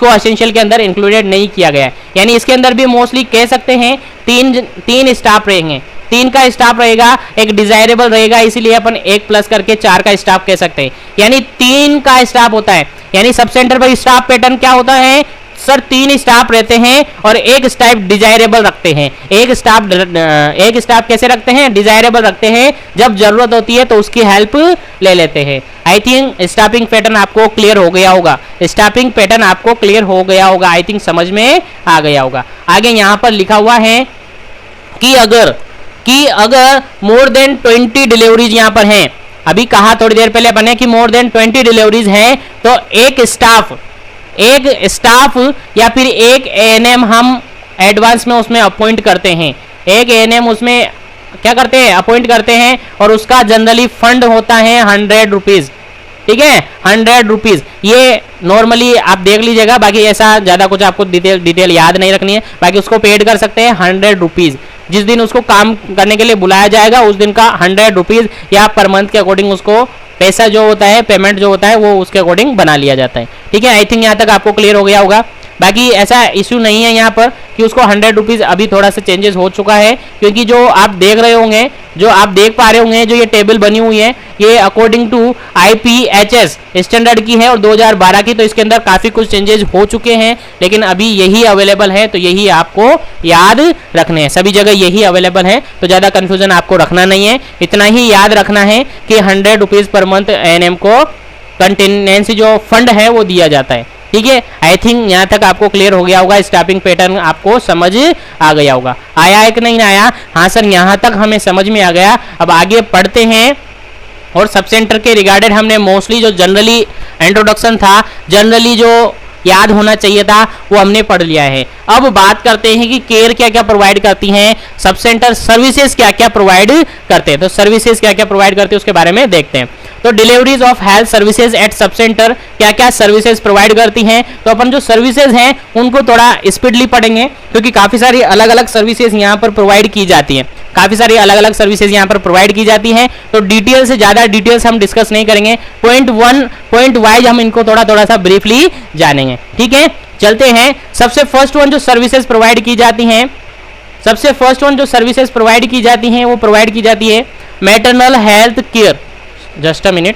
एसेंशियल के अंदर इंक्लूडेड नहीं किया गया है। यानी इसके अंदर भी मोस्टली कह सकते हैं 3 स्टाफ रहेंगे, 3 का स्टाफ रहेगा, एक डिजायरेबल रहेगा, इसीलिए अपन 1 प्लस करके 4 का स्टाफ कह सकते हैं। यानी 3 का स्टाफ होता है। यानी सब सेंटर पर स्टाफ पैटर्न क्या होता है सर? 3 स्टाफ रहते हैं और एक स्टाफ डिजायरेबल रखते हैं। एक स्टाफ कैसे रखते हैं? डिजायरेबल रखते हैं, जब जरूरत होती है तो उसकी हेल्प ले लेते हैं। आई थिंक स्टाफिंग पैटर्न आपको क्लियर हो गया होगा। स्टाफिंग पैटर्न आपको क्लियर हो गया होगा, आई थिंक समझ में आ गया होगा। आगे यहाँ पर लिखा हुआ है कि अगर मोर देन 20 डिलीवरीज यहाँ पर हैं, अभी कहा थोड़ी देर पहले बने कि मोर देन 20 डिलीवरीज हैं, तो एक स्टाफ या फिर एक एएनएम हम एडवांस में उसमें अपॉइंट करते हैं। एक एएनएम उसमें क्या करते हैं? अपॉइंट करते हैं। और उसका जनरली फंड होता है 100 रुपीज। ठीक है, 100 रुपीज। ये नॉर्मली आप देख लीजिएगा, बाकी ऐसा ज्यादा कुछ आपको डिटेल याद नहीं रखनी है। बाकी उसको पेड कर सकते हैं 100 रुपीज। जिस दिन उसको काम करने के लिए बुलाया जाएगा उस दिन का 100 रुपीज या पर मंथ के अकॉर्डिंग उसको पैसा जो होता है, पेमेंट जो होता है, वो उसके अकॉर्डिंग बना लिया जाता है। ठीक है, आई थिंक यहाँ तक आपको क्लियर हो गया होगा। बाकी ऐसा इश्यू नहीं है यहाँ पर कि उसको 100 रुपीज, अभी थोड़ा सा चेंजेस हो चुका है, क्योंकि जो आप देख रहे होंगे, जो आप देख पा रहे होंगे, जो ये टेबल बनी हुई है, ये अकॉर्डिंग टू IPHS स्टैंडर्ड की है और 2012 की। तो इसके अंदर काफी कुछ चेंजेस हो चुके हैं, लेकिन अभी यही अवेलेबल है, तो यही आपको याद रखने हैं। सभी जगह यही अवेलेबल है, तो ज्यादा कंफ्यूजन आपको रखना नहीं है। इतना ही याद रखना है कि 100 रुपीज पर मंथ एएनएम को कंटिनेंसी जो फंड है वो दिया जाता है। ठीक है, आई थिंक यहाँ तक आपको क्लियर हो गया होगा। स्टाफिंग पैटर्न आपको समझ आ गया होगा। आया है कि नहीं आया? हाँ सर यहाँ तक हमें समझ में आ गया। अब आगे पढ़ते हैं। और सब सेंटर के रिगार्डेड हमने मोस्टली जो जनरली इंट्रोडक्शन था, जनरली जो याद होना चाहिए था, वो हमने पढ़ लिया है। अब बात करते हैं कि केयर क्या क्या प्रोवाइड करती हैं, सब सेंटर सर्विसेज क्या क्या प्रोवाइड करते हैं। तो सर्विसेज क्या क्या प्रोवाइड करते हैं उसके बारे में देखते हैं। तो deliveries of health services at sub centre क्या क्या सर्विसेज प्रोवाइड करती हैं। तो अपन जो सर्विसेज हैं उनको थोड़ा स्पीडली पढ़ेंगे, क्योंकि काफी सारी अलग अलग सर्विसेज यहाँ पर प्रोवाइड की जाती हैं। काफी सारी अलग अलग सर्विसेज यहाँ पर प्रोवाइड की जाती हैं। तो डिटेल से ज्यादा डिटेल्स हम डिस्कस नहीं करेंगे, पॉइंट वाइज हम इनको थोड़ा सा ब्रीफली जानेंगे। ठीक है, चलते हैं। सबसे फर्स्ट वन जो सर्विसेज प्रोवाइड की जाती हैं, वो प्रोवाइड की जाती है maternal health care. Just a minute,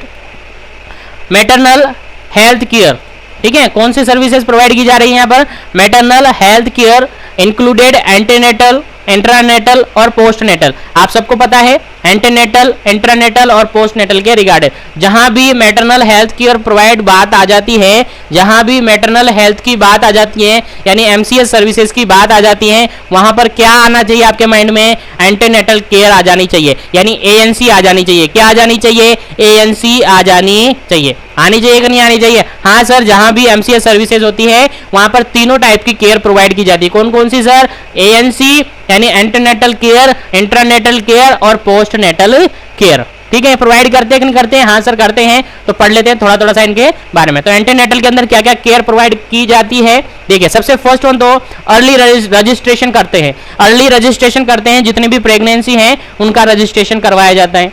maternal health care. ठीक है, कौन सी सर्विसेज प्रोवाइड की जा रही है यहाँ पर? Maternal health care included antenatal, intranatal और पोस्टनेटल। आप सबको पता है एंटीनेटल, इंट्रानेटल और पोस्टनेटल के रिगार्डेड जहां भी मैटरनल हेल्थ केयर प्रोवाइड बात आ जाती है, जहां भी मैटरनल हेल्थ की बात आ जाती है, यानी MCS सर्विसेज की बात आ जाती है, वहां पर क्या आना चाहिए आपके माइंड में? एंटीनेटल केयर आ जानी चाहिए, यानी ANC आ जानी चाहिए। क्या आ जानी चाहिए? ANC आ जानी चाहिए। आनी चाहिए कि नहीं आनी चाहिए? हाँ सर, जहां भी MCS सर्विसेज होती है वहां पर तीनों टाइप की केयर प्रोवाइड की जाती है। कौन कौन सी सर? ANC यानी एंटीनेटल केयर, इंट्रानेटल केयर और पोस्टनेटल केयर। ठीक है, प्रोवाइड करते हैं कि नहीं करते हैं? हाँ सर करते हैं। तो पढ़ लेते हैं थोड़ा सा इनके बारे में। तो एंटीनेटल के अंदर क्या क्या केयर प्रोवाइड की जाती है देखिए। सबसे फर्स्ट वन तो अर्ली रजिस्ट्रेशन करते हैं। अर्ली रजिस्ट्रेशन करते हैं, जितनी भी प्रेगनेंसी है उनका रजिस्ट्रेशन करवाया जाता है।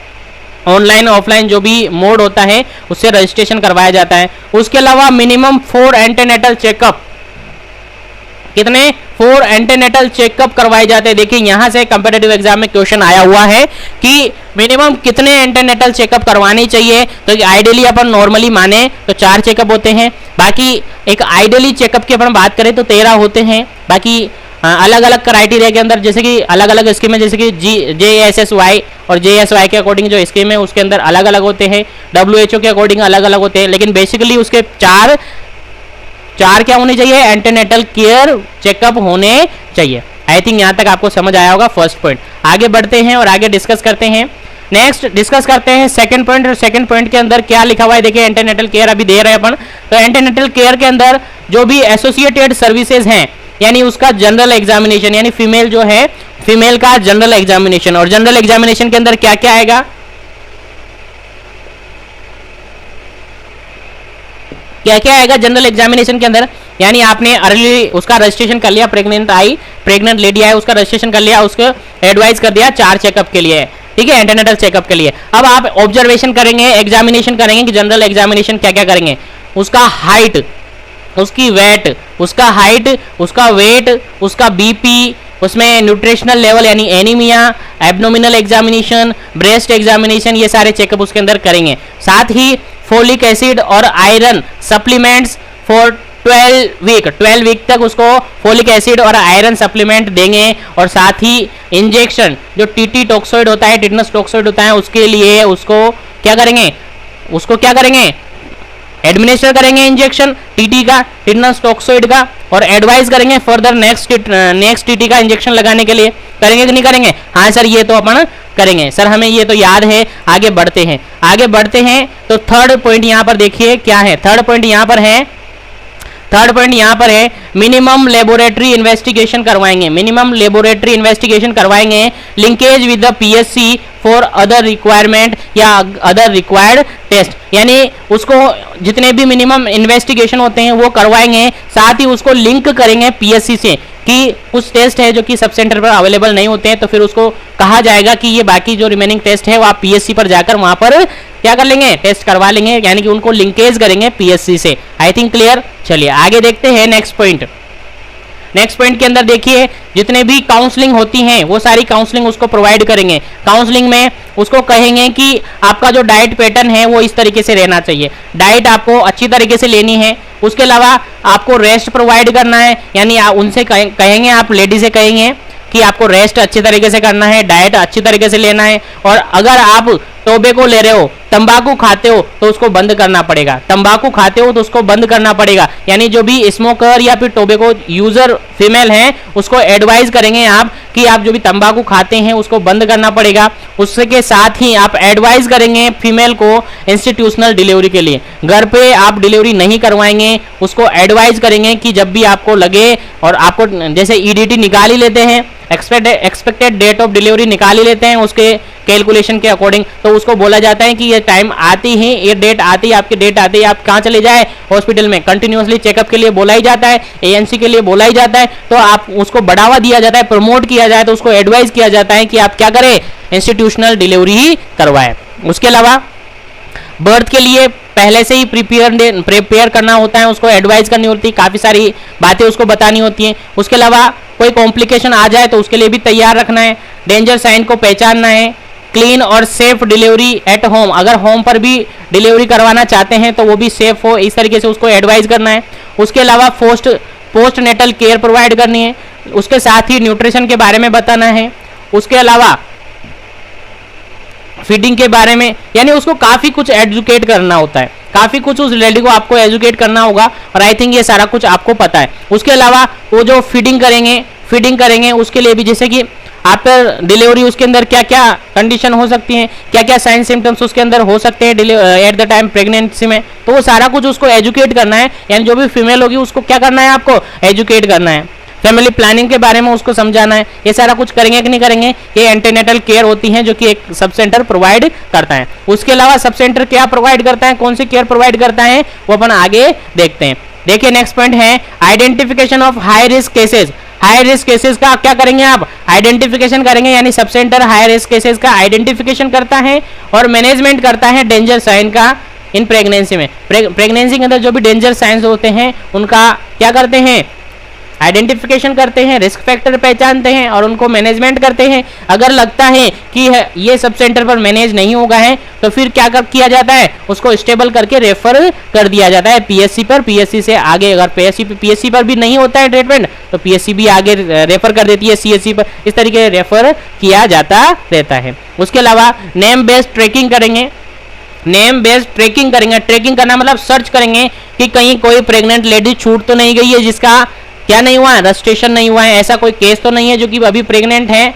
ऑनलाइन ऑफलाइन जो भी मोड होता है उससे रजिस्ट्रेशन करवाया जाता है। उसके अलावा मिनिमम 4 एंटीनेटल चेकअप, कितने? 4 एंटीनेटल चेकअप करवाए जाते हैं। देखिए यहाँ से कंपेटिटिव एग्जाम में क्वेश्चन आया हुआ है कि मिनिमम कितने एंटीनेटल चेकअप करवाने चाहिए। तो आइडियली अपन नॉर्मली माने तो 4 चेकअप होते हैं। बाकी एक आइडियली चेकअप की अपन बात करें तो 13 होते हैं। बाकी अलग अलग क्राइटेरिया के अंदर, जैसे कि अलग अलग स्कीम है, जैसे कि JSSY और JSY के अकॉर्डिंग जो स्कीम है उसके अंदर अलग अलग होते हैं, WHO के अकॉर्डिंग अलग अलग होते हैं, लेकिन बेसिकली उसके चार क्या होने चाहिए, एंटीनेटल केयर चेकअप होने चाहिए। आई थिंक यहाँ तक आपको समझ आया होगा फर्स्ट पॉइंट। आगे बढ़ते हैं और आगे डिस्कस करते हैं। नेक्स्ट डिस्कस करते हैं सेकंड पॉइंट, और सेकंड पॉइंट के अंदर क्या लिखा हुआ है देखिए, एंटीनेटल केयर अभी दे रहे हैं अपन। तो एंटीनेटल केयर के अंदर जो भी एसोसिएटेड सर्विसेज हैं, यानी उसका जनरल एग्जामिनेशन, यानी फीमेल जो है, फीमेल का जनरल एग्जामिनेशन, और जनरल एग्जामिनेशन के अंदर क्या क्या आएगा, क्या क्या आएगा जनरल एग्जामिनेशन के अंदर, यानी आपने अर्ली उसका रजिस्ट्रेशन कर लिया, प्रेग्नेंट लेडी आई, उसका रजिस्ट्रेशन कर लिया, उसको एडवाइस कर दिया 4 चेकअप के लिए, ठीक है, एंटीनेटल चेकअप के लिए। अब आप ऑब्जर्वेशन करेंगे, एग्जामिनेशन करेंगे कि जनरल एग्जामिनेशन क्या क्या करेंगे, उसका हाइट, उसकी वेट, उसका हाइट, उसका वेट, उसका बीपी, उसमें न्यूट्रिशनल लेवल यानी anaemia, abdominal examination, breast examination, ये सारे चेकअप उसके अंदर करेंगे। साथ ही फोलिक एसिड और आयरन सप्लीमेंट्स फॉर 12 वीक तक उसको फोलिक एसिड और आयरन सप्लीमेंट देंगे, और साथ ही इंजेक्शन जो टीटी टॉक्सोइड होता है, टिटनस टॉक्सोइड होता है, उसके लिए उसको क्या करेंगे, एडमिनिस्टर करेंगे इंजेक्शन टीटी का, टिटनस टॉक्सोइड का, और एडवाइस करेंगे फर्दर नेक्स्ट टीटी का इंजेक्शन लगाने के लिए। करेंगे कि नहीं करेंगे? हाँ सर, ये तो अपन करेंगे सर, हमें ये तो याद है। आगे बढ़ते हैं तो थर्ड पॉइंट यहाँ पर देखिए क्या है। थर्ड पॉइंट यहाँ पर है मिनिमम लेबोरेटरी इन्वेस्टिगेशन करवाएंगे, linkage with the PSC for other requirement या अदर रिक्वायर्ड टेस्ट, यानी उसको जितने भी मिनिमम इन्वेस्टिगेशन होते हैं वो करवाएंगे, साथ ही उसको लिंक करेंगे पीएससी से कि कुछ टेस्ट है जो कि सब सेंटर पर अवेलेबल नहीं होते हैं, तो फिर उसको कहा जाएगा कि ये बाकी जो रिमेनिंग टेस्ट है वो आप पीएससी पर जाकर वहां पर क्या कर लेंगे, टेस्ट करवा लेंगे, यानी कि उनको लिंकेज करेंगे पीएससी से। I think clear. चलिए आगे देखते हैं नेक्स्ट पॉइंट के अंदर देखिए, जितने भी काउंसलिंग होती हैं वो सारी काउंसलिंग उसको प्रोवाइड करेंगे। काउंसलिंग में उसको कहेंगे कि आपका जो डाइट पैटर्न है वो इस तरीके से रहना चाहिए, डाइट आपको अच्छी तरीके से लेनी है, उसके अलावा आपको रेस्ट प्रोवाइड करना है, यानी उनसे कहेंगे, आप लेडी से कहेंगे कि आपको रेस्ट अच्छी तरीके से करना है, डाइट अच्छी तरीके से लेना है, और अगर आप टोबैको ले रहे हो, तंबाकू खाते हो तो उसको बंद करना पड़ेगा, यानी जो भी स्मोकर या फिर टोबैको यूजर फीमेल हैं उसको एडवाइस करेंगे आप कि आप जो भी तंबाकू खाते हैं उसको बंद करना पड़ेगा। उसके साथ ही आप एडवाइस करेंगे फीमेल को इंस्टीट्यूशनल डिलीवरी के लिए, घर पे आप डिलीवरी नहीं करवाएंगे, उसको एडवाइस करेंगे कि जब भी आपको लगे, और आपको जैसे ईडीटी निकाल ही लेते हैं, एक्सपेक्टेड डेट ऑफ डिलीवरी निकाल ही लेते हैं उसके कैलकुलेशन के अकॉर्डिंग, तो उसको बोला जाता है कि ये टाइम आती ही, ये डेट आती है, आपकी डेट आती है, आप कहाँ चले जाए, हॉस्पिटल में कंटिन्यूसली चेकअप के लिए बोला ही जाता है, एएनसी के लिए बोला ही जाता है, तो आप उसको बढ़ावा दिया जाता है, प्रमोट किया जाए, तो उसको एडवाइस किया जाता है कि आप क्या करें, इंस्टीट्यूशनल डिलीवरी ही करवाएं। उसके अलावा बर्थ के लिए पहले से ही प्रिपेयर करना होता है, उसको एडवाइस करनी होती है, काफ़ी सारी बातें उसको बतानी होती हैं। उसके अलावा कोई कॉम्प्लिकेशन आ जाए तो उसके लिए भी तैयार रखना है, डेंजर साइन को पहचानना है, क्लीन और सेफ डिलीवरी एट होम, अगर होम पर भी डिलीवरी करवाना चाहते हैं तो वो भी सेफ हो, इस तरीके से उसको एडवाइस करना है। उसके अलावा पोस्ट नेटल केयर प्रोवाइड करनी है, उसके साथ ही न्यूट्रिशन के बारे में बताना है, उसके अलावा फीडिंग के बारे में, यानी उसको काफ़ी कुछ एजुकेट करना होता है, काफ़ी कुछ उस लेडी को आपको एजुकेट करना होगा, और आई थिंक ये सारा कुछ आपको पता है। उसके अलावा वो जो फीडिंग करेंगे उसके लिए भी, जैसे कि आफ्टर डिलीवरी उसके अंदर क्या क्या कंडीशन हो सकती हैं, क्या क्या साइन सिम्टम्स उसके अंदर हो सकते हैं एट द टाइम प्रेगनेंसी में, तो वो सारा कुछ उसको एजुकेट करना है, यानी जो भी फीमेल होगी उसको क्या करना है, आपको एजुकेट करना है, फैमिली प्लानिंग के बारे में उसको समझाना है। ये सारा कुछ करेंगे कि नहीं करेंगे, ये एंटीनेटल केयर होती है जो कि एक सब सेंटर प्रोवाइड करता है। उसके अलावा सब सेंटर क्या प्रोवाइड करता है, कौन सी केयर प्रोवाइड करता है, वो अपन आगे देखते हैं। देखिए नेक्स्ट पॉइंट है identification of high risk cases. High risk cases का क्या करेंगे, आप आइडेंटिफिकेशन करेंगे, यानी sub centre high risk cases का आइडेंटिफिकेशन करता है और मैनेजमेंट करता है डेंजर साइन का इन प्रेगनेंसी में। प्रेगनेंसी के अंदर जो भी डेंजर साइंस होते हैं उनका क्या करते हैं, आइडेंटिफिकेशन करते हैं, रिस्क फैक्टर पहचानते हैं और उनको मैनेजमेंट करते हैं। अगर लगता है कि ये सब सेंटर पर मैनेज नहीं होगा है तो फिर क्या किया जाता है, उसको स्टेबल करके रेफर कर दिया जाता है पीएससी पर। पीएससी से आगे अगर पीएससी पर भी नहीं होता है ट्रीटमेंट तो पीएससी भी आगे रेफर कर देती है सीएससी पर। इस तरीके से रेफर किया जाता रहता है। उसके अलावा नेम बेस्ड ट्रैकिंग करेंगे, नेम बेस्ड ट्रैकिंग करेंगे। ट्रैकिंग करना मतलब सर्च करेंगे कि कहीं कोई प्रेग्नेंट लेडी छूट तो नहीं गई है जिसका क्या नहीं हुआ है, रजिस्ट्रेशन नहीं हुआ है, ऐसा कोई केस तो नहीं है जो कि अभी प्रेग्नेंट है,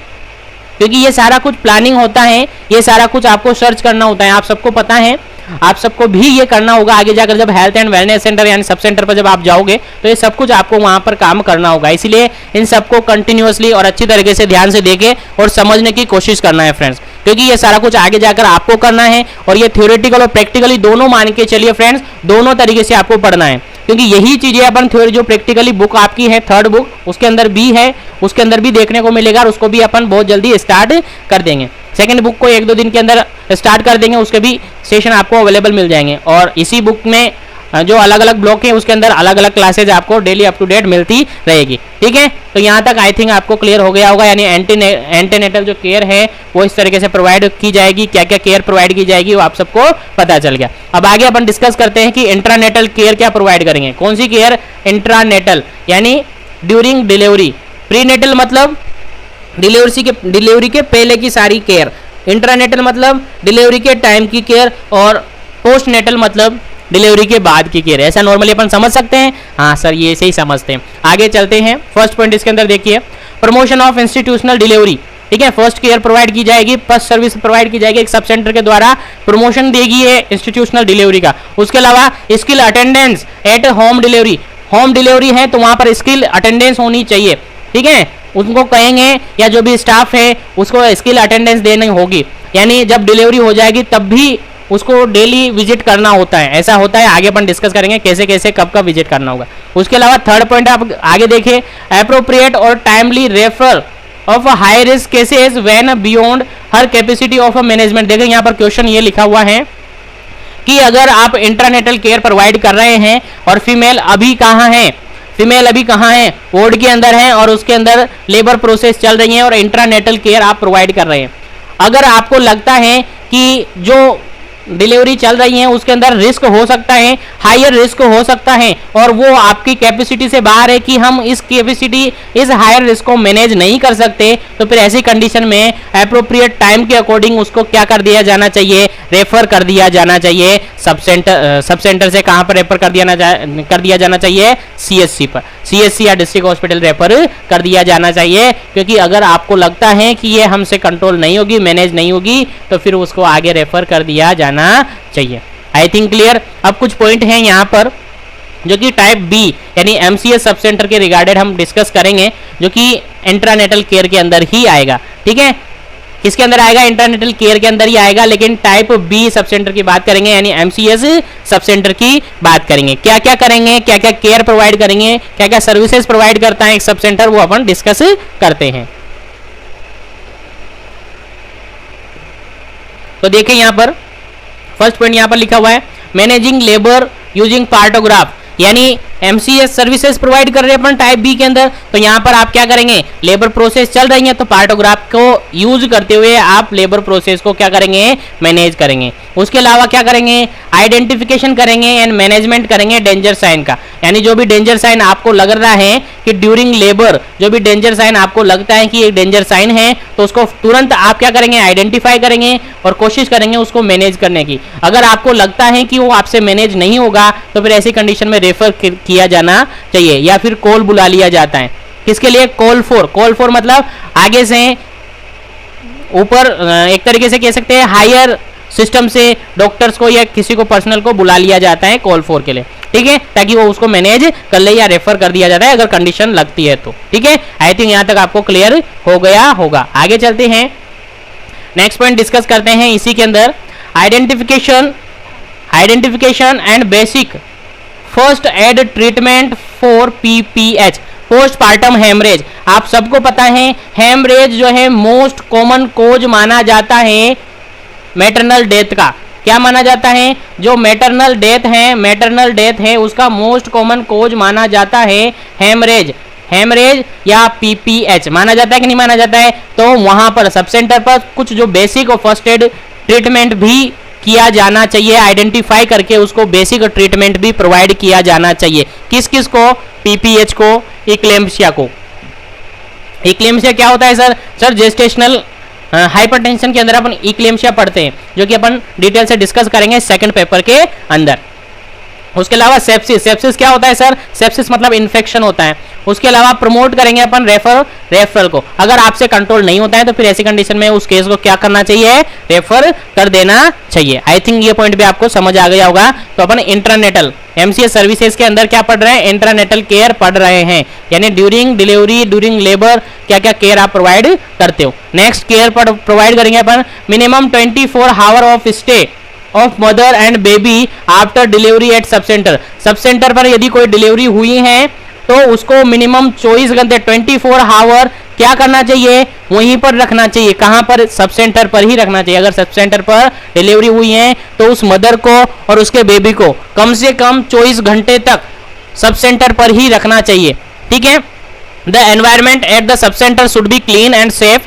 क्योंकि ये सारा कुछ प्लानिंग होता है, ये सारा कुछ आपको सर्च करना होता है। आप सबको पता है, आप सबको भी ये करना होगा आगे जाकर जब हेल्थ एंड वेलनेस सेंटर यानी सब सेंटर पर जब आप जाओगे तो ये सब कुछ आपको वहां पर काम करना होगा। इसलिए इन सबको कंटिन्यूअसली और अच्छी तरीके से ध्यान से देके और समझने की कोशिश करना है फ्रेंड्स, क्योंकि ये सारा कुछ आगे जाकर आपको करना है और ये थ्योरेटिकल और प्रैक्टिकली दोनों मान के चलिए फ्रेंड्स, दोनों तरीके से आपको पढ़ना है, क्योंकि यही चीजें अपन थ्योरी जो प्रैक्टिकली बुक आपकी है थर्ड बुक उसके अंदर भी है, उसके अंदर भी देखने को मिलेगा और उसको भी अपन बहुत जल्दी स्टार्ट कर देंगे। सेकंड बुक को 1-2 दिन के अंदर स्टार्ट कर देंगे, उसके भी सेशन आपको अवेलेबल मिल जाएंगे। और इसी बुक में जो अलग अलग ब्लॉक है उसके अंदर अलग अलग क्लासेज आपको डेली अप टू डेट मिलती रहेगी। ठीक है, तो यहाँ तक आई थिंक आपको क्लियर हो गया होगा, यानी एंटीनेटल जो केयर है वो इस तरीके से प्रोवाइड की जाएगी, क्या क्या केयर प्रोवाइड की जाएगी वो आप सबको पता चल गया। अब आगे अपन डिस्कस करते हैं कि इंट्रानेटल केयर क्या प्रोवाइड करेंगे। कौन सी केयर? इंट्रानेटल यानी ड्यूरिंग डिलीवरी। प्रीनेटल मतलब डिलीवरी के पहले की सारी केयर, इंट्रानेटल मतलब डिलीवरी के टाइम की केयर और पोस्टनेटल मतलब डिलीवरी के बाद की केयर। ऐसा नॉर्मली अपन समझ सकते हैं, हाँ सर ये ऐसे ही समझते हैं। आगे चलते हैं, फर्स्ट पॉइंट इसके अंदर देखिए, प्रमोशन ऑफ इंस्टीट्यूशनल डिलीवरी। ठीक है, फर्स्ट केयर प्रोवाइड की जाएगी, फर्स्ट सर्विस प्रोवाइड की जाएगी, एक सब सेंटर के द्वारा प्रमोशन देगी है इंस्टीट्यूशनल डिलीवरी का। उसके अलावा skill attendance at home delivery, home delivery है तो वहां पर स्किल अटेंडेंस होनी चाहिए। ठीक है, उनको कहेंगे या जो भी स्टाफ है उसको स्किल अटेंडेंस देनी होगी, यानी जब डिलीवरी हो जाएगी तब भी उसको डेली विजिट करना होता है, ऐसा होता है। आगे अपन डिस्कस करेंगे कैसे कैसे कब कब विजिट करना होगा। उसके अलावा थर्ड पॉइंट आप आगे देखिए, एप्रोप्रिएट और timely refer of high risk cases when beyond her capacity of management. देखिए यहाँ पर क्वेश्चन ये लिखा हुआ है कि अगर आप इंट्रानेटल केयर प्रोवाइड कर रहे हैं और फीमेल अभी कहाँ है, फीमेल अभी कहाँ है, वार्ड के अंदर है और उसके अंदर लेबर प्रोसेस चल रही है और इंट्रानेटल केयर आप प्रोवाइड कर रहे हैं, अगर आपको लगता है कि जो डिलीवरी चल रही है उसके अंदर रिस्क हो सकता है, हायर रिस्क हो सकता है और वो आपकी कैपेसिटी से बाहर है कि हम इस कैपेसिटी इस हायर रिस्क को मैनेज नहीं कर सकते, तो फिर ऐसी कंडीशन में एप्रोप्रिएट टाइम के अकॉर्डिंग उसको क्या कर दिया जाना चाहिए, रेफर कर दिया जाना चाहिए सब सेंटर से। कहां पर रेफर कर दिया जाना चाहिए? सीएससी पर, सीएससी या डिस्ट्रिक्ट हॉस्पिटल रेफर कर दिया जाना चाहिए, क्योंकि अगर आपको लगता है कि ये हमसे कंट्रोल नहीं होगी, मैनेज नहीं होगी, तो फिर उसको आगे रेफर कर दिया जाना चाहिए। I think clear. अब कुछ पॉइंट हैं यहाँ पर जो कि टाइप बी यानी एमसीएस सब सेंटर के रिगार्डेड हम डिस्कस करेंगे, जो कि इंट्रानेटल केयर के अंदर ही आएगा। ठीक है, किसके अंदर आएगा? इंट्रानेटल केयर के अंदर ही आएगा, लेकिन टाइप बी सब सेंटर की बात करेंगे, यानी एमसीएस सब सेंटर की बात करेंगे। क्या क्या करेंगे, क्या क्या केयर प्रोवाइड करेंगे, क्या क्या सर्विसेज प्रोवाइड करता है एक सब सेंटर, वो अपन डिस्कस करते हैं। तो देखिए यहाँ पर फर्स्ट पॉइंट यहाँ पर लिखा हुआ है, मैनेजिंग लेबर यूजिंग पार्टोग्राफ, यानी एमसीएस सर्विसेज प्रोवाइड कर रहे हैं अपन टाइप बी के अंदर। तो यहाँ पर आप क्या करेंगे, लेबर प्रोसेस चल रही है तो पार्टोग्राफ को यूज करते हुए आप लेबर प्रोसेस को क्या करेंगे, मैनेज करेंगे। उसके अलावा क्या करेंगे, आइडेंटिफिकेशन करेंगे एंड मैनेजमेंट करेंगे डेंजर साइन का, यानी जो भी डेंजर साइन आपको लग रहा है कि ड्यूरिंग लेबर जो भी डेंजर साइन आपको लगता है कि एक डेंजर साइन है, तो उसको तुरंत आप क्या करेंगे, आइडेंटिफाई करेंगे और कोशिश करेंगे उसको मैनेज करने की। अगर आपको लगता है कि वो आपसे मैनेज नहीं होगा तो फिर ऐसी कंडीशन में रेफर किया जाना चाहिए या फिर कॉल बुला लिया जाता है। किसके लिए? कॉल फॉर मतलब आगे से ऊपर, एक तरीके से कह सकते हैं हायर सिस्टम से डॉक्टर्स को या किसी को पर्सनल को बुला लिया जाता है कॉल फॉर के लिए। ठीक है, ताकि वो उसको मैनेज कर ले या रेफर कर दिया जाता है अगर कंडीशन लगती है तो। ठीक है, आई थिंक यहां तक आपको क्लियर हो गया होगा। आगे चलते हैं, नेक्स्ट पॉइंट डिस्कस करते हैं इसी के अंदर, identification and basic first aid treatment for PPH, postpartum haemorrhage. आप सबको पता है हेमरेज जो है मोस्ट कॉमन कोज माना जाता है मैटरनल डेथ का। क्या माना जाता है? जो मैटरनल डेथ है उसका मोस्ट कॉमन कोज माना जाता है हेमरेज। हेमरेज या पीपीएच माना जाता है कि नहीं माना जाता है, तो वहां पर सब सेंटर पर कुछ जो बेसिक और फर्स्ट एड ट्रीटमेंट भी किया जाना चाहिए, आइडेंटिफाई करके उसको बेसिक ट्रीटमेंट भी प्रोवाइड किया जाना चाहिए। किस किस को? पीपीएच को, इक्लेम्पसिया को। इक्लेम्पसिया क्या होता है सर? सर जेस्टेशनल हाइपरटेंशन के अंदर अपन इक्लेम्पसिया पढ़ते हैं, जो कि अपन डिटेल से डिस्कस करेंगे सेकंड पेपर के अंदर। उसके अलावा सेप्सिस, सेप्सिस क्या होता है सर? सेप्सिस मतलब इन्फेक्शन होता है। उसके अलावा प्रमोट करेंगे अपन रेफरल को। अगर आपसे कंट्रोल नहीं होता है तो फिर ऐसी कंडीशन में उस केस को क्या करना चाहिए? रेफर कर देना चाहिए। आई थिंक ये पॉइंट भी आपको समझ आ गया होगा। तो अपन इंट्रानेटल एमसीएस सर्विसेज के अंदर क्या पढ़ रहे हैं? इंट्रानेटल केयर पढ़ रहे हैं, यानी ड्यूरिंग डिलीवरी, ड्यूरिंग लेबर क्या क्या केयर आप प्रोवाइड करते हो। नेक्स्ट केयर प्रोवाइड करेंगे अपन minimum 24 hour of stay of mother and baby after delivery at sub centre. Sub centre पर यदि कोई डिलीवरी हुई है तो उसको मिनिमम 24 घंटे 24 आवर क्या करना चाहिए? वहीं पर रखना चाहिए। कहां पर? सब सेंटर पर ही रखना चाहिए। अगर सब सेंटर पर डिलीवरी हुई है तो उस मदर को और उसके बेबी को कम से कम 24 घंटे तक सब सेंटर पर ही रखना चाहिए। ठीक है। The environment at the sub centre should be clean and safe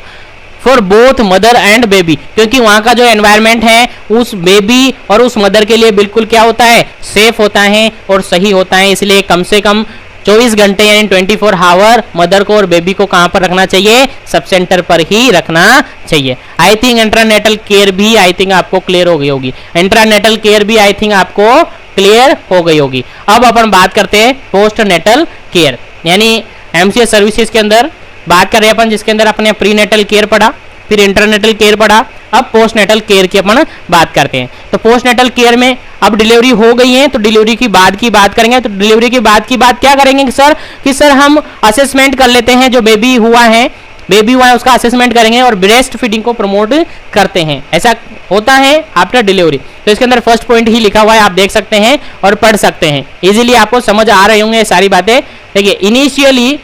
for both mother and baby, क्योंकि वहां का जो एनवायरमेंट है उस बेबी और उस मदर के लिए बिल्कुल क्या होता है? सेफ होता है और सही होता है। इसलिए कम से कम 24 घंटे यानी 24 आवर मदर को और बेबी को कहां पर रखना चाहिए? सब सेंटर पर ही रखना चाहिए। आई थिंक इंट्रानेटल केयर भी आई थिंक आपको क्लियर हो गई होगी। इंट्रानेटल केयर भी आई थिंक आपको क्लियर हो गई होगी। अब अपन बात करते हैं पोस्ट नेटल केयर, यानी एमसीएस सर्विसेज के अंदर बात कर रहे हैं अपन, जिसके अंदर अपने प्री नेटल केयर पढ़ा, फिर इंटरनेटल केयर पढ़ा, अब पोस्ट नेटल केयर की अपन बात करते हैं। तो पोस्ट नेटल केयर में अब डिलीवरी हो गई है तो डिलीवरी की बाद की बात करेंगे। तो डिलीवरी की बाद की बात क्या करेंगे कि सर हम असेसमेंट कर लेते हैं, जो बेबी हुआ है उसका असेसमेंट करेंगे और ब्रेस्ट फीडिंग को प्रमोट करते हैं। ऐसा होता है आफ्टर डिलीवरी। तो इसके अंदर फर्स्ट पॉइंट ही लिखा हुआ है, आप देख सकते हैं और पढ़ सकते हैं। इजीली आपको समझ आ रहे होंगे सारी बातें। देखिए इनिशियली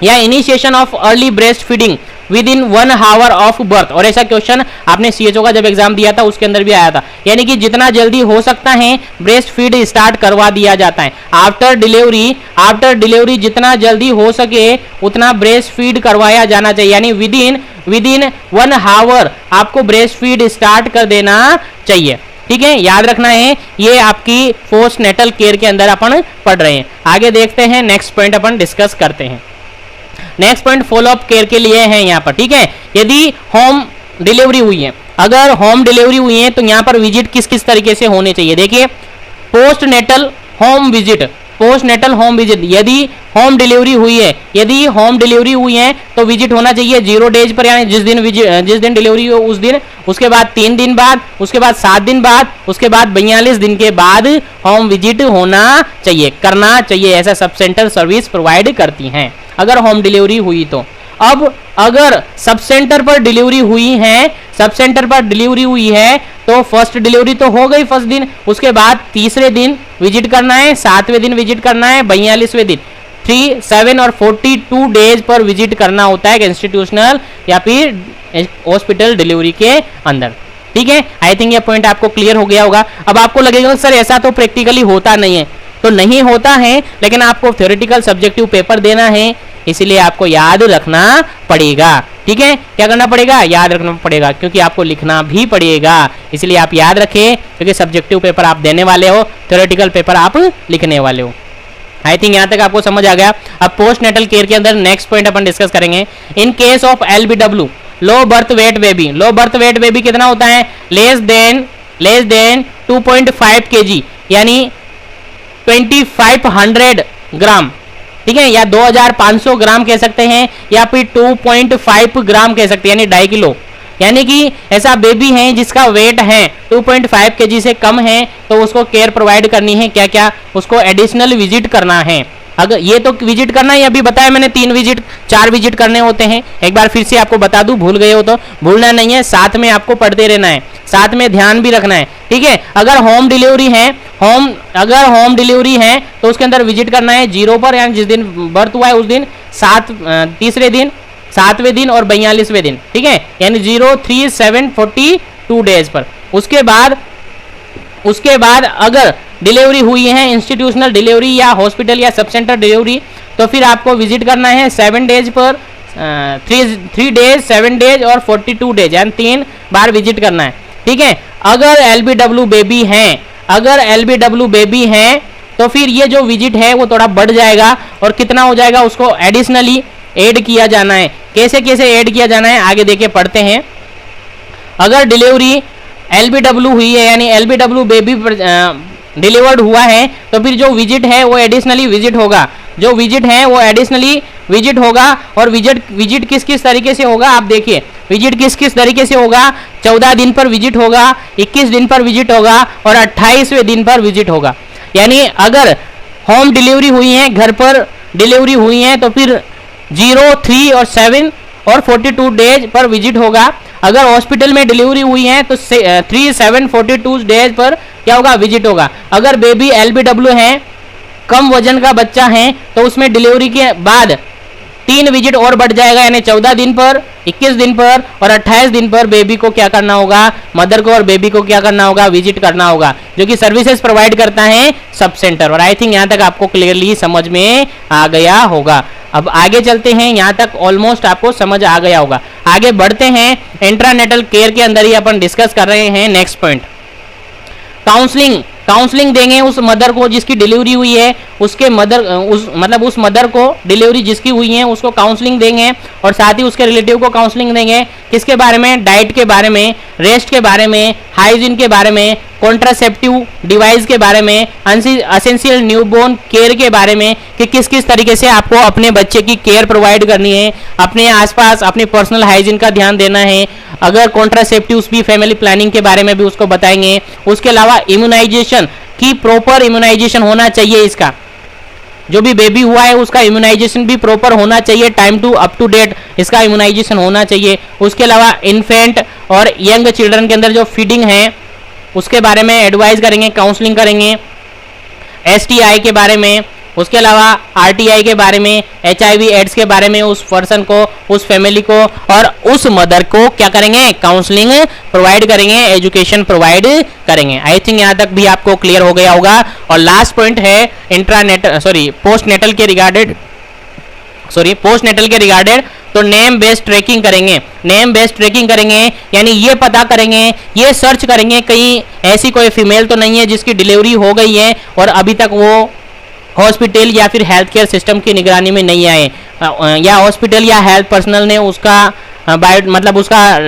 या initiation of early breast feeding with in 1 hour of birth, और ऐसा क्वेश्चन आपने सीएचओ का जब एग्जाम दिया था उसके अंदर भी आया था, यानी कि जितना जल्दी हो सकता है ब्रेस्ट फीड स्टार्ट करवा दिया जाता है। आफ्टर डिलीवरी जितना जल्दी हो सके उतना ब्रेस्ट फीड करवाया जाना चाहिए, यानी विद इन 1 आवर आपको ब्रेस्ट फीड स्टार्ट कर देना चाहिए। ठीक है, याद रखना है। ये आपकी पोस्ट नेटल केयर के अंदर अपन पढ़ रहे हैं। आगे देखते हैं, नेक्स्ट पॉइंट अपन डिस्कस करते हैं। नेक्स्ट पॉइंट फॉलोअप केयर के लिए है यहाँ पर। ठीक है, यदि होम डिलीवरी हुई है, अगर होम डिलीवरी हुई है तो यहाँ पर विजिट किस किस तरीके से होने चाहिए? देखिए पोस्ट नेटल होम विजिट, यदि होम डिलीवरी हुई है तो विजिट होना चाहिए 0 डेज पर, यानी जिस दिन डिलीवरी हो उस दिन, उसके बाद 3 दिन बाद, उसके बाद 7 दिन बाद, उसके बाद 42 दिन के बाद होम विजिट होना चाहिए, करना चाहिए। ऐसा सब सेंटर सर्विस प्रोवाइड करती हैं अगर होम डिलीवरी हुई तो। अब अगर सब सेंटर पर डिलीवरी हुई है तो फर्स्ट डिलीवरी तो हो गई फर्स्ट दिन, उसके बाद तीसरे दिन विजिट करना है, 7वें दिन विजिट करना है, 42वें दिन 3, 7 और 42 डेज पर विजिट करना होता है इंस्टीट्यूशनल या फिर हॉस्पिटल डिलीवरी के अंदर। ठीक है, आई थिंक ये पॉइंट आपको क्लियर हो गया होगा। अब आपको लगेगा सर ऐसा तो प्रैक्टिकली होता नहीं है, तो नहीं होता है, लेकिन आपको थ्योरेटिकल सब्जेक्टिव पेपर देना है, इसीलिए आपको याद रखना पड़ेगा। ठीक है, क्या करना पड़ेगा? याद रखना पड़ेगा, क्योंकि आपको लिखना भी पड़ेगा, इसलिए आप याद रखें, क्योंकि सब्जेक्टिव पेपर आप देने वाले हो, थ्योरेटिकल पेपर आप लिखने वाले हो। आई थिंक यहाँ तक आपको समझ आ गया। अब पोस्ट नेटल केयर के अंदर नेक्स्ट पॉइंट अपन डिस्कस करेंगे। In case of LBW low birth weight baby कितना होता है? लेस देन 2.5 kg, यानी 2500 ग्राम। ठीक है, या 2500 ग्राम कह सकते हैं, या फिर 2.5 ग्राम कह सकते हैं, यानी 2.5 किलो। यानी कि ऐसा बेबी है जिसका वेट है 2.5 kg से कम है, तो उसको केयर प्रोवाइड करनी है। क्या क्या? उसको एडिशनल विजिट करना है। अगर ये तो विजिट करना ही अभी बताया मैंने, 4 विजिट करने होते हैं। एक बार फिर से आपको बता दूं, भूल गए हो तो भूलना नहीं है, साथ में आपको पढ़ते रहना है, साथ में ध्यान भी रखना है। ठीक है, अगर होम डिलीवरी है तो उसके अंदर विजिट करना है 0 पर, यानी जिस दिन बर्थ हुआ है उस दिन, तीसरे दिन, 7वें दिन और 42वें दिन। ठीक है, यानी 0, 3, 7, 42 डेज पर। उसके बाद अगर डिलीवरी हुई है इंस्टीट्यूशनल डिलीवरी या हॉस्पिटल या सब सेंटर डिलीवरी, तो फिर आपको विजिट करना है 7 डेज पर 3 डेज 7 डेज और 42 डेज, यानी 3 बार विजिट करना है। ठीक है, अगर LBW बेबी हैं, अगर LBW बेबी हैं तो फिर ये जो विजिट है वो थोड़ा बढ़ जाएगा और कितना हो जाएगा उसको एडिशनली ऐड किया जाना है। कैसे कैसे ऐड किया जाना है आगे देखे पढ़ते हैं। अगर डिलीवरी LBW हुई है यानी LBW बेबी डिलीवर्ड हुआ है तो फिर जो विजिट है वो एडिशनली विजिट होगा, जो विजिट है वो एडिशनली विजिट होगा। और विजिट किस किस तरीके से होगा आप देखिए, विजिट किस किस तरीके से होगा। 14 दिन पर विजिट होगा, 21 दिन पर विजिट होगा और 28वें दिन पर विजिट होगा। यानी अगर होम डिलीवरी हुई है, घर पर डिलीवरी हुई है तो फिर 0, 3 और 7 और 42 डेज पर विजिट होगा। अगर हॉस्पिटल में डिलीवरी हुई है तो 3, 7, 42 डेज पर क्या होगा विजिट होगा। अगर बेबी LBW है, कम वजन का बच्चा है, तो उसमें डिलीवरी के बाद 3 विजिट और बढ़ जाएगा, यानी 14 दिन पर, 21 दिन पर और 28 दिन पर बेबी को क्या करना होगा, मदर को और बेबी को क्या करना होगा, विजिट करना होगा, जो कि सर्विसेज प्रोवाइड करता है सब सेंटर। और आई थिंक यहाँ तक आपको क्लियरली समझ में आ गया होगा। अब आगे चलते हैं, यहाँ तक ऑलमोस्ट आपको समझ आ गया होगा। आगे बढ़ते हैं, इंट्रानेटल केयर के अंदर ही अपन डिस्कस कर रहे हैं नेक्स्ट पॉइंट, काउंसलिंग देंगे उस मदर को जिसकी डिलीवरी हुई है, उसके मदर उस मदर को डिलीवरी जिसकी हुई है उसको काउंसलिंग देंगे और साथ ही उसके रिलेटिव को काउंसलिंग देंगे। किसके बारे में, डाइट के बारे में, रेस्ट के बारे में, हाइजीन के बारे में, कॉन्ट्रासेप्टिव डिवाइस के बारे में, एसेंशियल न्यूबॉर्न केयर के बारे में कि किस किस तरीके से आपको अपने बच्चे की केयर प्रोवाइड करनी है, अपने आसपास अपनी पर्सनल हाइजीन का ध्यान देना है। अगर कॉन्ट्रासेप्टिव्स भी फैमिली प्लानिंग के बारे में भी उसको बताएंगे। उसके अलावा इम्यूनाइजेशन की प्रॉपर इम्यूनाइजेशन होना चाहिए, इसका जो भी बेबी हुआ है उसका इम्यूनाइजेशन भी प्रॉपर होना चाहिए, time to up to date इसका इम्यूनाइजेशन होना चाहिए। उसके अलावा इन्फेंट और यंग चिल्ड्रन के अंदर जो फीडिंग है उसके बारे में एडवाइस करेंगे, काउंसलिंग करेंगे, STI के बारे में, उसके अलावा RTI के बारे में, HIV एड्स के बारे में उस पर्सन को, उस फैमिली को और उस मदर को क्या करेंगे, काउंसलिंग प्रोवाइड करेंगे, एजुकेशन प्रोवाइड करेंगे। आई थिंक यहाँ तक भी आपको क्लियर हो गया होगा। और लास्ट पॉइंट है पोस्टनेटल के रिगार्डेड तो नेम बेस्ड ट्रैकिंग करेंगे, नेम बेस्ड ट्रैकिंग करेंगे यानी ये पता करेंगे, ये सर्च करेंगे कहीं ऐसी कोई फीमेल तो नहीं है जिसकी डिलीवरी हो गई है और अभी तक वो हॉस्पिटल या फिर हेल्थ केयर सिस्टम की निगरानी में नहीं आए, या हॉस्पिटल या हेल्थ पर्सनल ने उसका उसका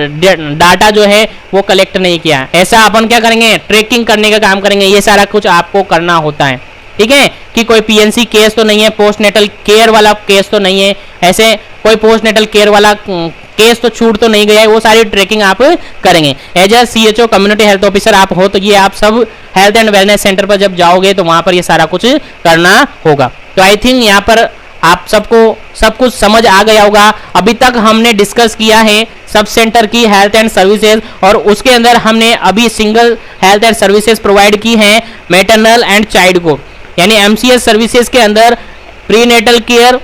डाटा जो है वो कलेक्ट नहीं किया। ऐसा अपन क्या करेंगे, ट्रैकिंग करने का काम करेंगे। ये सारा कुछ आपको करना होता है, ठीक है, कि कोई PNC केस तो नहीं है, पोस्टनेटल केयर वाला केस तो नहीं है, ऐसे कोई पोस्टनेटल केयर वाला केस तो छूट तो नहीं गया है, वो सारी ट्रैकिंग आप करेंगे। As a CHO community health officer आप हो तो ये आप सब हेल्थ एंड वेलनेस सेंटर पर जब जाओगे तो वहां पर ये सारा कुछ करना होगा। तो आई थिंक यहाँ पर आप सबको सब कुछ समझ आ गया होगा। अभी तक हमने डिस्कस किया है सब सेंटर की हेल्थ एंड सर्विसेज और उसके अंदर हमने अभी single health and services provide की हैं मैटरनल एंड चाइल्ड को, यानी MCS सर्विसेज के अंदर प्रीनेटल केयर,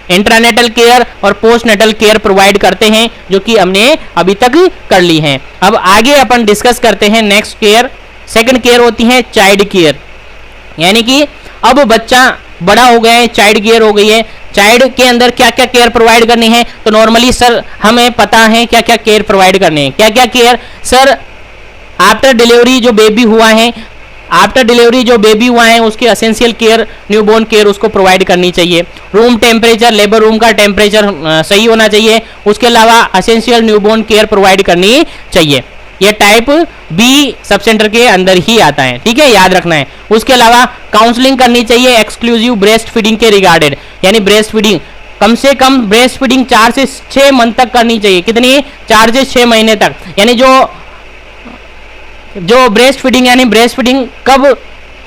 इंट्रानेटल केयर और पोस्टनेटल केयर प्रोवाइड करते हैं, जो कि हमने अभी तक कर ली हैं। अब आगे अपन डिस्कस करते हैं नेक्स्ट केयर। सेकंड केयर होती है चाइल्ड केयर, यानी कि अब बच्चा बड़ा हो गया है, चाइल्ड केयर हो गई है। चाइल्ड के अंदर क्या क्या केयर प्रोवाइड करनी है, तो नॉर्मली सर हमें पता है क्या क्या केयर प्रोवाइड करने हैं। क्या क्या केयर सर, आफ्टर डिलीवरी जो बेबी हुआ है, आफ्टर डिलीवरी जो बेबी हुआ है उसकी एसेंशियल केयर, न्यूबॉर्न केयर उसको प्रोवाइड करनी चाहिए। रूम टेम्परेचर, लेबर रूम का टेम्परेचर सही होना चाहिए। उसके अलावा एसेंशियल न्यूबॉर्न केयर प्रोवाइड करनी चाहिए। ये टाइप B सब सेंटर के अंदर ही आता है, ठीक है, याद रखना है। उसके अलावा काउंसलिंग करनी चाहिए एक्सक्लूसिव ब्रेस्ट फीडिंग के रिगार्डेड, यानी ब्रेस्ट फीडिंग कम से कम ब्रेस्ट फीडिंग 4 से 6 मंथ तक करनी चाहिए। कितनी, 4 से 6 महीने तक। यानी जो ब्रेस्ट फीडिंग यानी ब्रेस्ट फीडिंग कब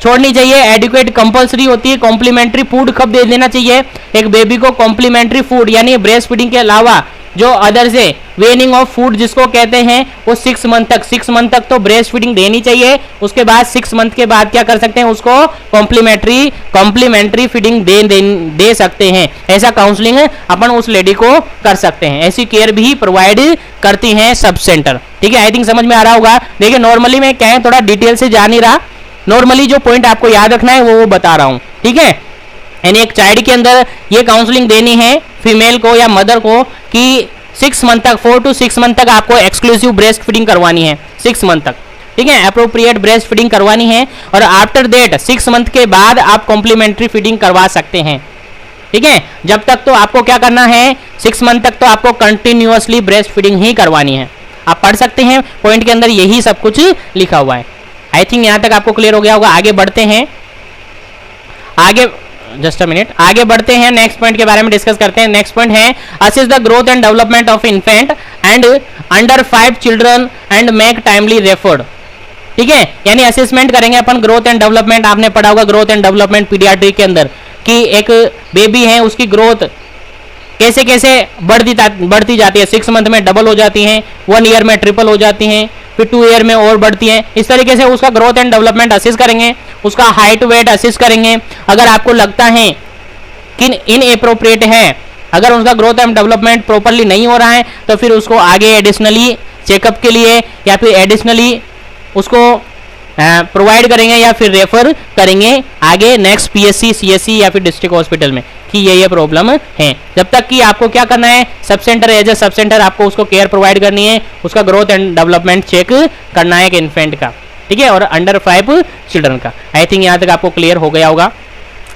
छोड़नी चाहिए, एडिक्वेट कंपलसरी होती है। कॉम्प्लीमेंट्री फूड कब दे देना चाहिए एक बेबी को, कॉम्प्लीमेंट्री फूड यानी ब्रेस्ट फीडिंग के अलावा जो अदर से वेनिंग ऑफ फूड जिसको कहते हैं वो 6 मंथ तक तो ब्रेस्ट फीडिंग देनी चाहिए। उसके बाद 6 मंथ के बाद क्या कर सकते हैं, उसको कॉम्प्लीमेंट्री फीडिंग दे सकते हैं। ऐसा काउंसलिंग अपन उस लेडी को कर सकते हैं। ऐसी केयर भी प्रोवाइड करती हैं सब सेंटर, ठीक है। आई थिंक समझ में आ रहा होगा। देखिए नॉर्मली मैं क्या है थोड़ा डिटेल से जा नहीं रहा, नॉर्मली जो पॉइंट आपको याद रखना है वो बता रहा हूं, ठीक है। यानी एक चाइल्ड के अंदर ये काउंसलिंग देनी है फीमेल को या मदर को कि 6 मंथ तक, 4 to 6 मंथ तक आपको एक्सक्लूसिव ब्रेस्ट फीडिंग करवानी है, 6 मंथ तक, ठीक है, अप्रोप्रिएट ब्रेस्ट फीडिंग करवानी है। और आफ्टर दैट 6 मंथ के बाद आप कॉम्प्लीमेंट्री फीडिंग करवा सकते हैं, ठीक है। जब तक तो आपको क्या करना है, 6 मंथ तक तो आपको कंटिन्यूअसली ब्रेस्ट फीडिंग ही करवानी है। आप पढ़ सकते हैं, पॉइंट के अंदर यही सब कुछ लिखा हुआ है। आई थिंक यहां तक आपको क्लियर हो गया होगा। आगे बढ़ते हैं, आगे जस्ट अ मिनट, आगे बढ़ते हैं, नेक्स्ट पॉइंट के बारे में डिस्कस करते हैं। नेक्स्ट पॉइंट है assist the growth and development of infant and under 5 children and make timely referred, ठीक है। यानी असेसमेंट करेंगे अपन ग्रोथ एंड डेवलपमेंट, आपने पढ़ा होगा ग्रोथ एंड डेवलपमेंट पीडियाट्रिक के अंदर कि एक बेबी है उसकी ग्रोथ कैसे कैसे बढ़ती जाती है। 6 मंथ में डबल हो जाती हैं, 1 ईयर में ट्रिपल हो जाती हैं, फिर 2 ईयर में और बढ़ती हैं। इस तरीके से उसका ग्रोथ एंड डेवलपमेंट असिस्ट करेंगे, उसका हाइट वेट असिस्ट करेंगे। अगर आपको लगता है कि इनएप्रोप्रिएट है, अगर उनका ग्रोथ एंड डेवलपमेंट प्रॉपरली नहीं हो रहा है, तो फिर उसको आगे एडिशनली चेकअप के लिए या फिर एडिशनली उसको प्रोवाइड करेंगे या फिर रेफर करेंगे आगे नेक्स्ट पीएससी, सीएससी या फिर डिस्ट्रिक्ट हॉस्पिटल में कि ये प्रॉब्लम है। जब तक कि आपको क्या करना है, sub centre as a sub centre आपको उसको केयर प्रोवाइड करनी है, उसका ग्रोथ एंड डेवलपमेंट चेक करना है एक इन्फेंट का, ठीक है, और अंडर 5 चिल्ड्रन का। आई थिंक यहाँ तक आपको क्लियर हो गया होगा।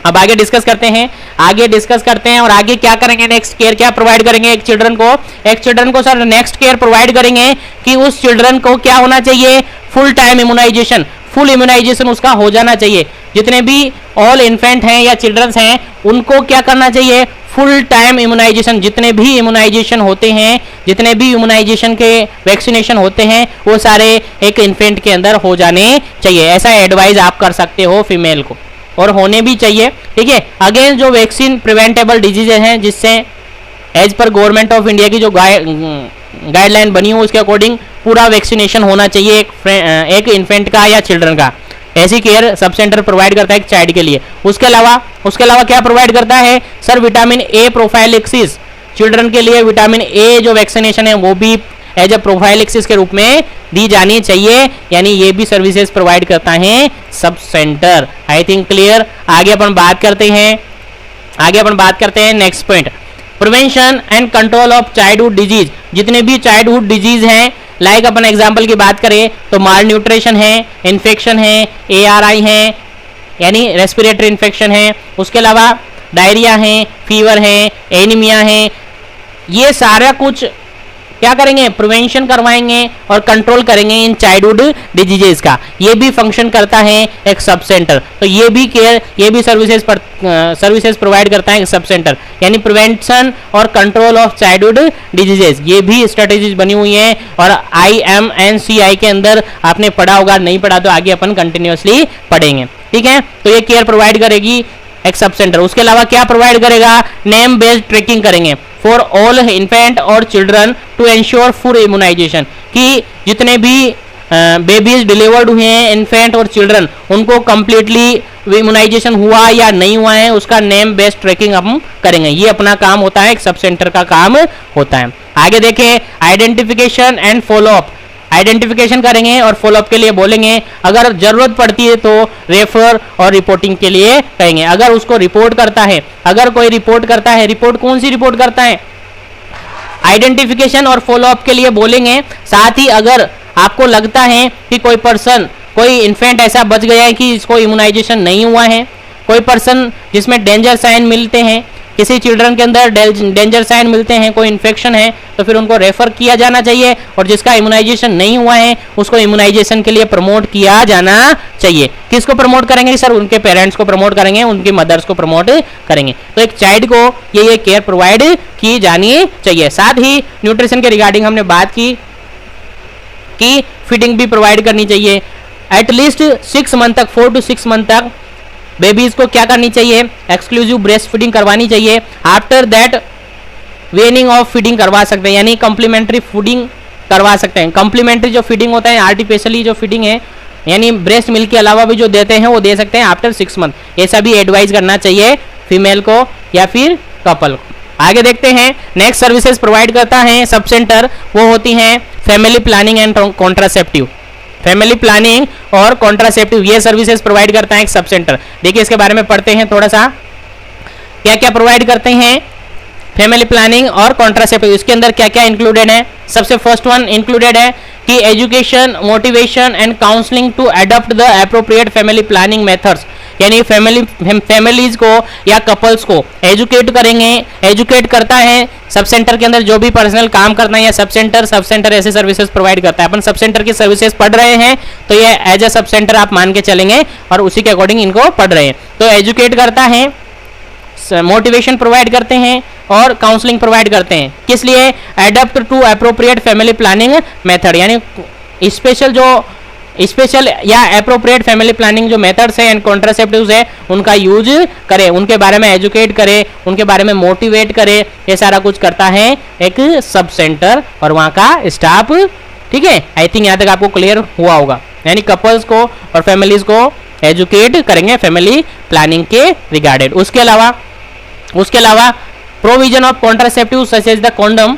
अब आगे डिस्कस करते हैं, और आगे क्या करेंगे, नेक्स्ट केयर क्या प्रोवाइड करेंगे एक चिल्ड्रन को सर नेक्स्ट केयर प्रोवाइड करेंगे कि उस चिल्ड्रन को क्या होना चाहिए, full time immunisation, full immunisation उसका हो जाना चाहिए। जितने भी ऑल इन्फेंट हैं या चिल्ड्रंस हैं उनको क्या करना चाहिए, फुल टाइम इम्यूनाइजेशन, जितने भी इम्यूनाइजेशन होते हैं, जितने भी इम्यूनाइजेशन के वैक्सीनेशन होते हैं वो सारे एक इन्फेंट के अंदर हो जाने चाहिए। ऐसा एडवाइज आप कर सकते हो फीमेल को, और होने भी चाहिए, ठीक है। अगेंस्ट जो वैक्सीन प्रिवेंटेबल डिजीजेज हैं, जिससे as per government of India की जो गाइडलाइन बनी हो उसके अकॉर्डिंग पूरा वैक्सीनेशन होना चाहिए एक इन्फेंट का या चिल्ड्रन का। ऐसी केयर सब सेंटर प्रोवाइड करता है एक चाइल्ड के लिए। उसके अलावा क्या प्रोवाइड करता है सर, विटामिन ए प्रोफाइलिक्सिस, चिल्ड्रन के लिए विटामिन ए जो वैक्सीनेशन है वो भी एज ए प्रोफाइलिक्सिस के रूप में दी जानी चाहिए, यानी ये भी सर्विसेज प्रोवाइड करता है sub centre. I think clear. आगे अपन बात करते हैं next point, prevention and control of childhood disease. जितने भी चाइल्डहुड डिजीज हैं, लाइक अपन एग्जांपल की बात करें तो माल न्यूट्रिशन है, इन्फेक्शन है, ARI है यानी रेस्पिरेटरी इन्फेक्शन है, उसके अलावा डायरिया है, फीवर है, एनीमिया है, ये सारा कुछ क्या करेंगे, प्रिवेंशन करवाएंगे और कंट्रोल करेंगे इन चाइल्डहुड डिजीजेस का। ये भी फंक्शन करता है एक सब सेंटर। तो ये भी केयर, ये भी सर्विसेज प्रोवाइड करता है एक सब सेंटर, यानी प्रिवेंशन और कंट्रोल ऑफ चाइल्डहुड डिजीजेस। ये भी स्ट्रेटेजीज बनी हुई है और IMNCI के अंदर आपने पढ़ा होगा, नहीं पढ़ा तो आगे अपन कंटिन्यूअसली पढ़ेंगे, ठीक है। तो ये केयर प्रोवाइड करेगी एक सब सेंटर। उसके अलावा क्या प्रोवाइड करेगा, नेम बेस्ड ट्रैकिंग करेंगे फॉर ऑल इन्फेंट और children to ensure full immunisation, कि जितने भी बेबीज डिलीवर्ड हुए हैं इन्फेंट और चिल्ड्रन उनको कंप्लीटली इम्यूनाइजेशन हुआ या नहीं हुआ है उसका नेम बेस्ड ट्रैकिंग हम करेंगे। ये अपना काम होता है, एक सब सेंटर का काम होता है। आगे देखें, आइडेंटिफिकेशन एंड फॉलोअप। आइडेंटिफिकेशन करेंगे और फॉलोअप के लिए बोलेंगे, अगर जरूरत पड़ती है तो रेफर और रिपोर्टिंग के लिए कहेंगे। अगर उसको रिपोर्ट करता है, अगर कोई रिपोर्ट करता है, रिपोर्ट कौन सी रिपोर्ट करता है, आइडेंटिफिकेशन और फॉलोअप के लिए बोलेंगे। साथ ही अगर आपको लगता है कि कोई इन्फेंट ऐसा बच गया है कि इसको इम्यूनाइजेशन नहीं हुआ है, कोई पर्सन जिसमें डेंजर साइन मिलते हैं, किसी चिल्ड्रन के अंदर डेंजर साइन मिलते हैं, कोई इन्फेक्शन है, तो फिर उनको रेफर किया जाना चाहिए, और जिसका इम्यूनाइजेशन नहीं हुआ है उसको इम्यूनाइजेशन के लिए प्रमोट किया जाना चाहिए। किसको प्रमोट करेंगे सर, उनके पेरेंट्स को प्रमोट करेंगे, उनकी मदर्स को प्रमोट करेंगे। तो एक चाइल्ड को ये केयर प्रोवाइड की जानी चाहिए। साथ ही न्यूट्रिशन के रिगार्डिंग हमने बात की कि फीडिंग भी प्रोवाइड करनी चाहिए एटलीस्ट 6 मंथ तक, 4 to 6 मंथ तक बेबीज को क्या करनी चाहिए, एक्सक्लूसिव ब्रेस्ट फीडिंग करवानी चाहिए। आफ्टर दैट वेनिंग ऑफ फीडिंग करवा सकते हैं, यानी कम्प्लीमेंट्री फीडिंग करवा सकते हैं। कम्प्लीमेंट्री जो फीडिंग होता है, आर्टिफिशियली जो फीडिंग है, यानी ब्रेस्ट मिल्क के अलावा भी जो देते हैं वो दे सकते हैं आफ्टर 6 मंथ। ये सभी एडवाइस करना चाहिए फीमेल को या फिर कपल को। आगे देखते हैं, नेक्स्ट सर्विसेज प्रोवाइड करता है सब सेंटर, वो होती हैं family planning and contraceptive. Family planning और कॉन्ट्रासेप्टिव ये सर्विसेज प्रोवाइड करता है एक सब सेंटर। देखिए इसके बारे में पढ़ते हैं थोड़ा सा, क्या क्या प्रोवाइड करते हैं फैमिली प्लानिंग और कॉन्ट्रासेप्टिव, इसके अंदर क्या क्या इंक्लूडेड है। सबसे फर्स्ट वन इंक्लूडेड है कि education, motivation and counselling to adopt the appropriate family planning methods, यानी फैमिलीज को या कपल्स को एजुकेट करेंगे। एजुकेट करता है सब सेंटर के अंदर जो भी पर्सनल काम करना है, या सब सेंटर ऐसे सर्विसेज प्रोवाइड करता है। अपन सब सेंटर की सर्विसेज पढ़ रहे हैं तो ये एज ए सब सेंटर आप मान के चलेंगे और उसी के अकॉर्डिंग इनको पढ़ रहे हैं। तो एजुकेट करता है, मोटिवेशन प्रोवाइड करते हैं और काउंसलिंग प्रोवाइड करते हैं। किस लिए? Adapt to appropriate family planning method, यानी स्पेशल या अप्रोप्रिएट फैमिली प्लानिंग जो मेथड्स है एंड कॉन्ट्रासेप्टिव्स है उनका यूज करे, उनके बारे में एजुकेट करे, उनके बारे में मोटिवेट करे। ये सारा कुछ करता है एक सब सेंटर और वहाँ का स्टाफ। ठीक है, आई थिंक यहाँ तक आपको क्लियर हुआ होगा। यानी कपल्स को और फैमिलीज को एजुकेट करेंगे फैमिली प्लानिंग के रिगार्डेड। उसके अलावा provision of contraceptive such as the condom,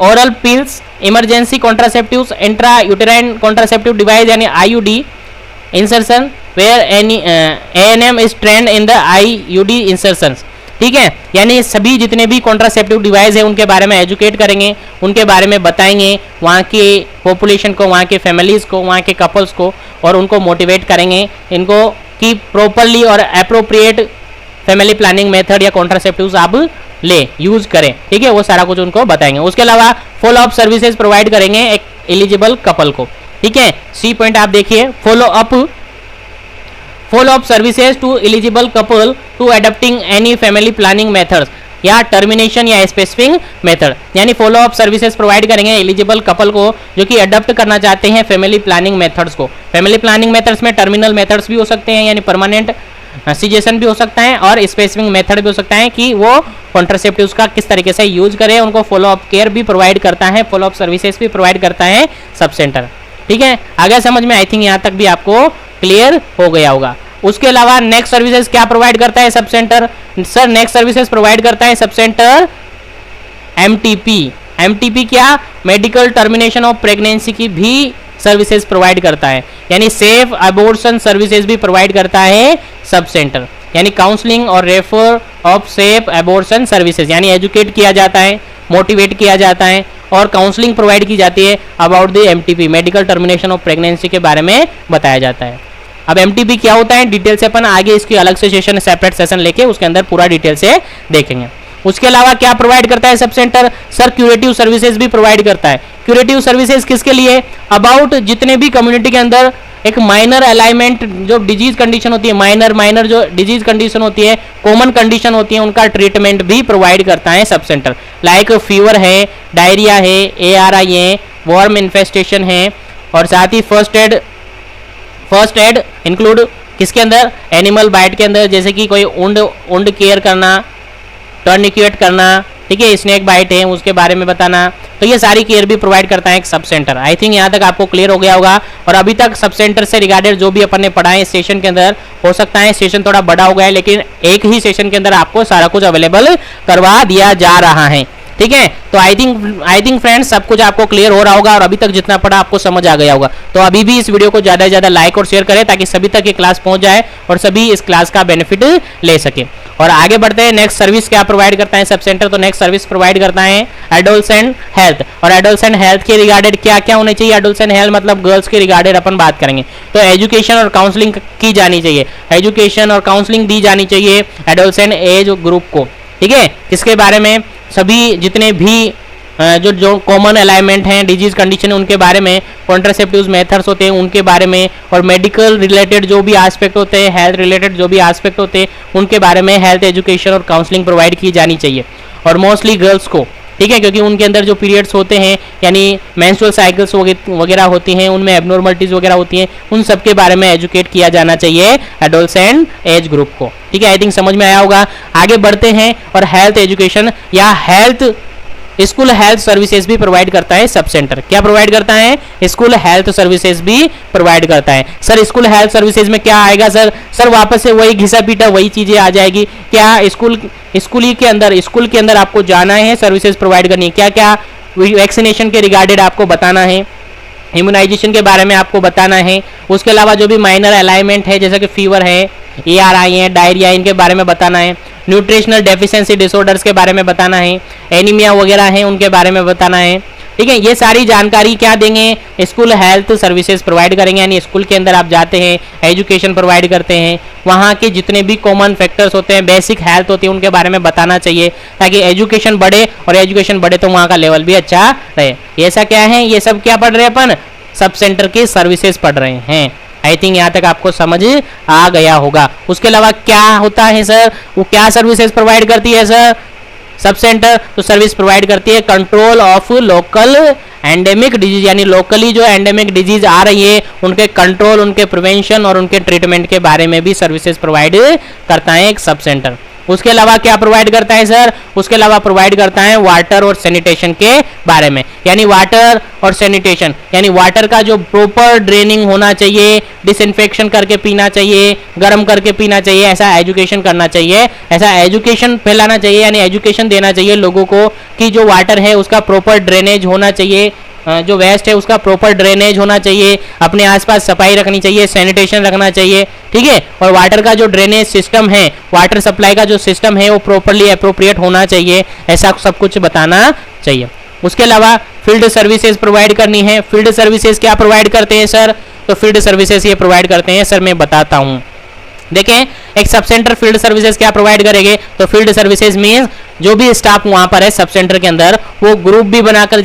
oral pills, emergency contraceptives, intra uterine contraceptive device यानी IUD insertion where ANM is trained in the IUD insertions. ठीक है, यानी सभी जितने भी कॉन्ट्रासेप्टिव डिवाइस है उनके बारे में एजुकेट करेंगे, उनके बारे में बताएंगे वहाँ के पॉपुलेशन को, वहाँ के फैमिलीज को, वहाँ के कपल्स को, और उनको मोटिवेट करेंगे इनको कि प्रॉपरली और अप्रोप्रिएट फैमिली प्लानिंग मेथड या कॉन्ट्रासेप्टिव्स आप ले यूज करें। ठीक है, वो सारा कुछ उनको बताएंगे। उसके अलावा फॉलो अप सर्विसेज प्रोवाइड करेंगे एक एलिजिबल कपल को। ठीक है, सी पॉइंट आप देखिए, follow up services to eligible couple to adopting any family planning methods या टर्मिनेशन या स्पेसिफिक मेथड, यानी फॉलो अप सर्विसेज प्रोवाइड करेंगे एलिजिबल कपल को जो कि अडॉप्ट करना चाहते हैं फैमिली प्लानिंग मेथड्स को। फैमिली प्लानिंग मेथड्स में टर्मिनल मेथड्स भी हो सकते हैं, यानी परमानेंट सीजेशन भी हो सकता है, और स्पेसिफिक मेथड भी हो सकता है कि वो कॉन्ट्रासेप्टिव्स का किस तरीके से यूज करें। उनको फॉलो अप केयर भी प्रोवाइड करता है, फॉलो अप सर्विसेज भी प्रोवाइड करता है सब सेंटर। ठीक है, आगे समझ में आई थिंक यहाँ तक भी आपको क्लियर हो गया होगा। उसके अलावा नेक्स्ट सर्विसेज क्या प्रोवाइड करता है sub centre? Sir next services provide करता है सब सेंटर MTP क्या? मेडिकल टर्मिनेशन ऑफ प्रेगनेंसी की भी सर्विसेज प्रोवाइड करता है, यानी सेफ अबॉर्शन सर्विसेज भी प्रोवाइड करता है सब सेंटर, यानी काउंसलिंग और refer of safe abortion services, यानी एजुकेट किया जाता है, मोटिवेट किया जाता है और काउंसलिंग प्रोवाइड की जाती है about the MTP, medical termination of pregnancy के बारे में बताया जाता है। अब MTP क्या होता है डिटेल से अपन आगे इसकी अलग से सेशन, सेपरेट सेशन लेके उसके अंदर पूरा डिटेल से देखेंगे। उसके अलावा क्या प्रोवाइड करता है sub centre? Sir curative services भी प्रोवाइड करता है। क्यूरेटिव सर्विसेज किसके लिए? अबाउट जितने भी कम्युनिटी के अंदर एक माइनर अलाइनमेंट जो डिजीज कंडीशन होती है, माइनर जो डिजीज कंडीशन होती है, कॉमन कंडीशन होती है, उनका ट्रीटमेंट भी प्रोवाइड करता है सब सेंटर। लाइक फीवर है, डायरिया है, ARI है, वॉर्म इन्फेस्टेशन है, और साथ ही फर्स्ट एड इंक्लूड किसके अंदर? एनिमल बाइट के अंदर, जैसे कि कोई उंड केयर करना, टर्निक्यूट करना, ठीक है, स्नेक बाइट है उसके बारे में बताना, तो ये सारी केयर भी प्रोवाइड करता है एक सब सेंटर। आई थिंक यहाँ तक आपको क्लियर हो गया होगा। और अभी तक सब सेंटर से रिगार्डेड जो भी अपन ने पढ़ा है सेशन के अंदर, हो सकता है सेशन थोड़ा बड़ा हो गया है, लेकिन एक ही सेशन के अंदर आपको सारा कुछ अवेलेबल करवा दिया जा रहा है। ठीक है, तो आई थिंक फ्रेंड्स सब कुछ आपको क्लियर हो रहा होगा और अभी तक जितना पढ़ा आपको समझ आ गया होगा। तो अभी भी इस वीडियो को ज़्यादा से ज़्यादा लाइक और शेयर करें ताकि सभी तक ये क्लास पहुंच जाए और सभी इस क्लास का बेनिफिट ले सके। और आगे बढ़ते हैं, नेक्स्ट सर्विस क्या प्रोवाइड करता है सब सेंटर? तो नेक्स्ट सर्विस प्रोवाइड करता है एडोलसेंट हेल्थ। और एडोलसेंट हेल्थ के रिगार्डेड क्या क्या होने चाहिए? एडोलसेंट हेल्थ मतलब गर्ल्स के रिगार्डेड अपन बात करेंगे तो एजुकेशन और काउंसलिंग की जानी चाहिए, एजुकेशन और काउंसलिंग दी जानी चाहिए एडोलसेंट एज ग्रुप को। ठीक है, किसके बारे में? सभी जितने भी जो कॉमन अलाइनमेंट हैं, डिजीज कंडीशन है, उनके बारे में, कॉन्ट्रासेप्टिव मेथड्स होते हैं उनके बारे में, और मेडिकल रिलेटेड जो भी एस्पेक्ट होते हैं, हेल्थ रिलेटेड जो भी एस्पेक्ट होते हैं उनके बारे में हेल्थ एजुकेशन और काउंसलिंग प्रोवाइड की जानी चाहिए। और मोस्टली गर्ल्स को, ठीक है, क्योंकि उनके अंदर जो पीरियड्स होते हैं यानी मेंस्ट्रुअल साइकिल्स वगैरह होती हैं, उनमें एबनॉर्मलिटीज वगैरह होती हैं, उन सब के बारे में एजुकेट किया जाना चाहिए एडोलसेंट एज ग्रुप को। ठीक है, आई थिंक समझ में आया होगा। आगे बढ़ते हैं, और हेल्थ एजुकेशन या हेल्थ स्कूल हेल्थ सर्विसेज भी प्रोवाइड करता है सब सेंटर। क्या प्रोवाइड करता है? स्कूल हेल्थ सर्विसेज भी प्रोवाइड करता है। सर स्कूल हेल्थ सर्विसेज में क्या आएगा? सर वापस से वही घिसा पीटा वही चीजें आ जाएगी। क्या स्कूल के अंदर आपको जाना है, सर्विसेज प्रोवाइड करनी है, क्या क्या वैक्सीनेशन के रिगार्डेड आपको बताना है, इम्यूनाइजेशन के बारे में आपको बताना है। उसके अलावा जो भी माइनर अलाइनमेंट है जैसे कि फीवर है, ARI है, डायरिया, इनके बारे में बताना है। न्यूट्रिशनल डेफिशिएंसी डिसऑर्डर्स के बारे में बताना है, एनीमिया वगैरह है उनके बारे में बताना है। ठीक है, ये सारी जानकारी क्या देंगे, स्कूल हेल्थ सर्विसेज प्रोवाइड करेंगे, यानी स्कूल के अंदर आप जाते हैं, एजुकेशन प्रोवाइड करते हैं, वहाँ के जितने भी कॉमन फैक्टर्स होते हैं, बेसिक हेल्थ होती है, उनके बारे में बताना चाहिए ताकि एजुकेशन बढ़े, और एजुकेशन बढ़े तो वहाँ का लेवल भी अच्छा रहे। ये ऐसा क्या है, ये सब क्या पढ़ रहे हैं अपन, सब सेंटर की सर्विसेज पढ़ रहे हैं। आई थिंक यहाँ तक आपको समझ आ गया होगा। उसके अलावा क्या होता है सर, वो क्या सर्विसेज प्रोवाइड करती है सर सब सेंटर, तो सर्विस प्रोवाइड करती है control of local endemic disease, यानी लोकली जो एंडेमिक डिजीज आ रही है उनके कंट्रोल, उनके प्रिवेंशन और उनके ट्रीटमेंट के बारे में भी सर्विसेज प्रोवाइड करता है एक सब सेंटर। उसके अलावा क्या प्रोवाइड करता है सर, उसके अलावा प्रोवाइड करता है वाटर और सैनिटेशन के बारे में, यानी वाटर और सैनिटेशन, यानी वाटर का जो प्रॉपर ड्रेनिंग होना चाहिए, डिसइंफेक्शन करके पीना चाहिए, गर्म करके पीना चाहिए, ऐसा एजुकेशन करना चाहिए, ऐसा एजुकेशन फैलाना चाहिए, यानी एजुकेशन देना चाहिए लोगों को कि जो वाटर है उसका प्रॉपर ड्रेनेज होना चाहिए, जो वेस्ट है उसका प्रॉपर ड्रेनेज होना चाहिए, अपने आसपास सफाई रखनी चाहिए, सैनिटेशन रखना चाहिए। ठीक है, और वाटर का जो ड्रेनेज सिस्टम है, वाटर सप्लाई का जो सिस्टम है वो प्रॉपरली अप्रोप्रिएट होना चाहिए, ऐसा सब कुछ बताना चाहिए। उसके अलावा फील्ड सर्विसेज प्रोवाइड करनी है। फील्ड सर्विसेज क्या प्रोवाइड करते हैं सर, तो फील्ड सर्विसेज ये प्रोवाइड करते हैं सर, मैं बताता हूँ। देखें, एक सब सेंटर फील्ड सर्विसेज क्या प्रोवाइड करेंगे, तो फील्ड सर्विसेज मींस जो भी स्टाफ वहां पर है सब सेंटर के अंदर, वो ग्रुप भी बनाकर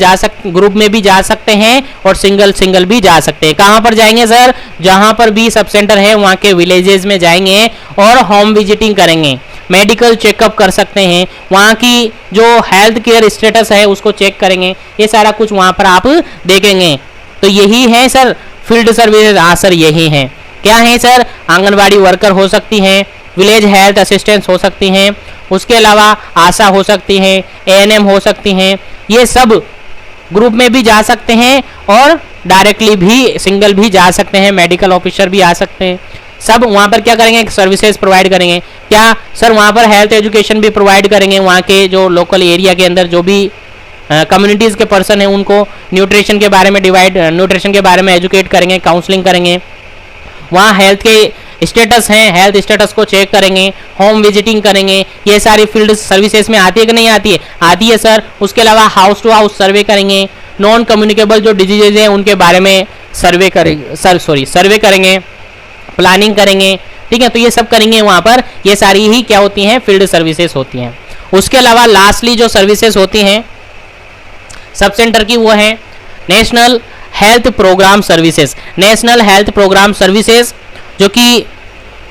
ग्रुप में भी जा सकते हैं और सिंगल भी जा सकते हैं। कहां पर जाएंगे सर, जहां पर भी सब सेंटर है वहां के विलेजेस में जाएंगे और होम विजिटिंग करेंगे, मेडिकल चेकअप कर सकते हैं, वहाँ की जो हेल्थ केयर स्टेटस है उसको चेक करेंगे, ये सारा कुछ वहाँ पर आप देखेंगे। तो यही है सर फील्ड सर्विसेज। हाँ सर यही है, क्या है सर, आंगनबाड़ी वर्कर हो सकती हैं, विलेज हेल्थ असिस्टेंट्स हो सकती हैं, उसके अलावा आशा हो सकती हैं, ANM हो सकती हैं, ये सब ग्रुप में भी जा सकते हैं और डायरेक्टली भी सिंगल भी जा सकते हैं, मेडिकल ऑफिसर भी आ सकते हैं। सब वहाँ पर क्या करेंगे, सर्विसेज प्रोवाइड करेंगे। क्या सर, वहाँ पर हेल्थ एजुकेशन भी प्रोवाइड करेंगे, वहाँ के जो लोकल एरिया के अंदर जो भी कम्युनिटीज़ के पर्सन हैं उनको न्यूट्रिशन के बारे में न्यूट्रिशन के बारे में एजुकेट करेंगे, काउंसलिंग करेंगे, वहाँ हेल्थ के स्टेटस हैं, हेल्थ स्टेटस को चेक करेंगे, होम विजिटिंग करेंगे। ये सारी फील्ड सर्विसेज में आती है कि नहीं आती है, आती है सर। उसके अलावा हाउस टू हाउस सर्वे करेंगे, नॉन कम्युनिकेबल जो डिजीजेज हैं उनके बारे में सर्वे करेंगे, प्लानिंग करेंगे। ठीक है, तो ये सब करेंगे वहाँ पर, ये सारी ही क्या होती हैं, फील्ड सर्विसेज होती हैं। उसके अलावा लास्टली जो सर्विसेज होती हैं सब सेंटर की, वो है national health programme services. National health programme services जो कि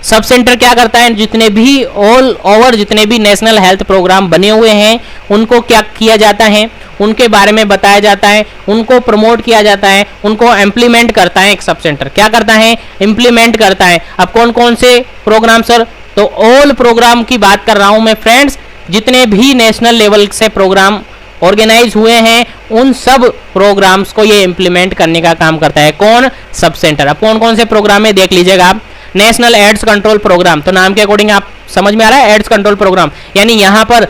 सब सेंटर क्या करता है, जितने भी ऑल ओवर जितने भी नेशनल हेल्थ प्रोग्राम बने हुए हैं उनको क्या किया जाता है, उनके बारे में बताया जाता है, उनको प्रमोट किया जाता है, उनको इम्प्लीमेंट करता है एक सब सेंटर। क्या करता है, इम्प्लीमेंट करता है। अब कौन कौन से प्रोग्राम सर, तो ऑल प्रोग्राम की बात कर रहा हूं मैं फ्रेंड्स, जितने भी नेशनल लेवल से प्रोग्राम ऑर्गेनाइज हुए हैं उन सब प्रोग्राम्स को ये इम्प्लीमेंट करने का काम करता है कौन, सब सेंटर। अब कौन कौन से प्रोग्राम है देख लीजिएगा आप। नेशनल एड्स कंट्रोल प्रोग्राम, तो नाम के अकॉर्डिंग आप समझ में आ रहा है, एड्स कंट्रोल प्रोग्राम, यानी यहाँ पर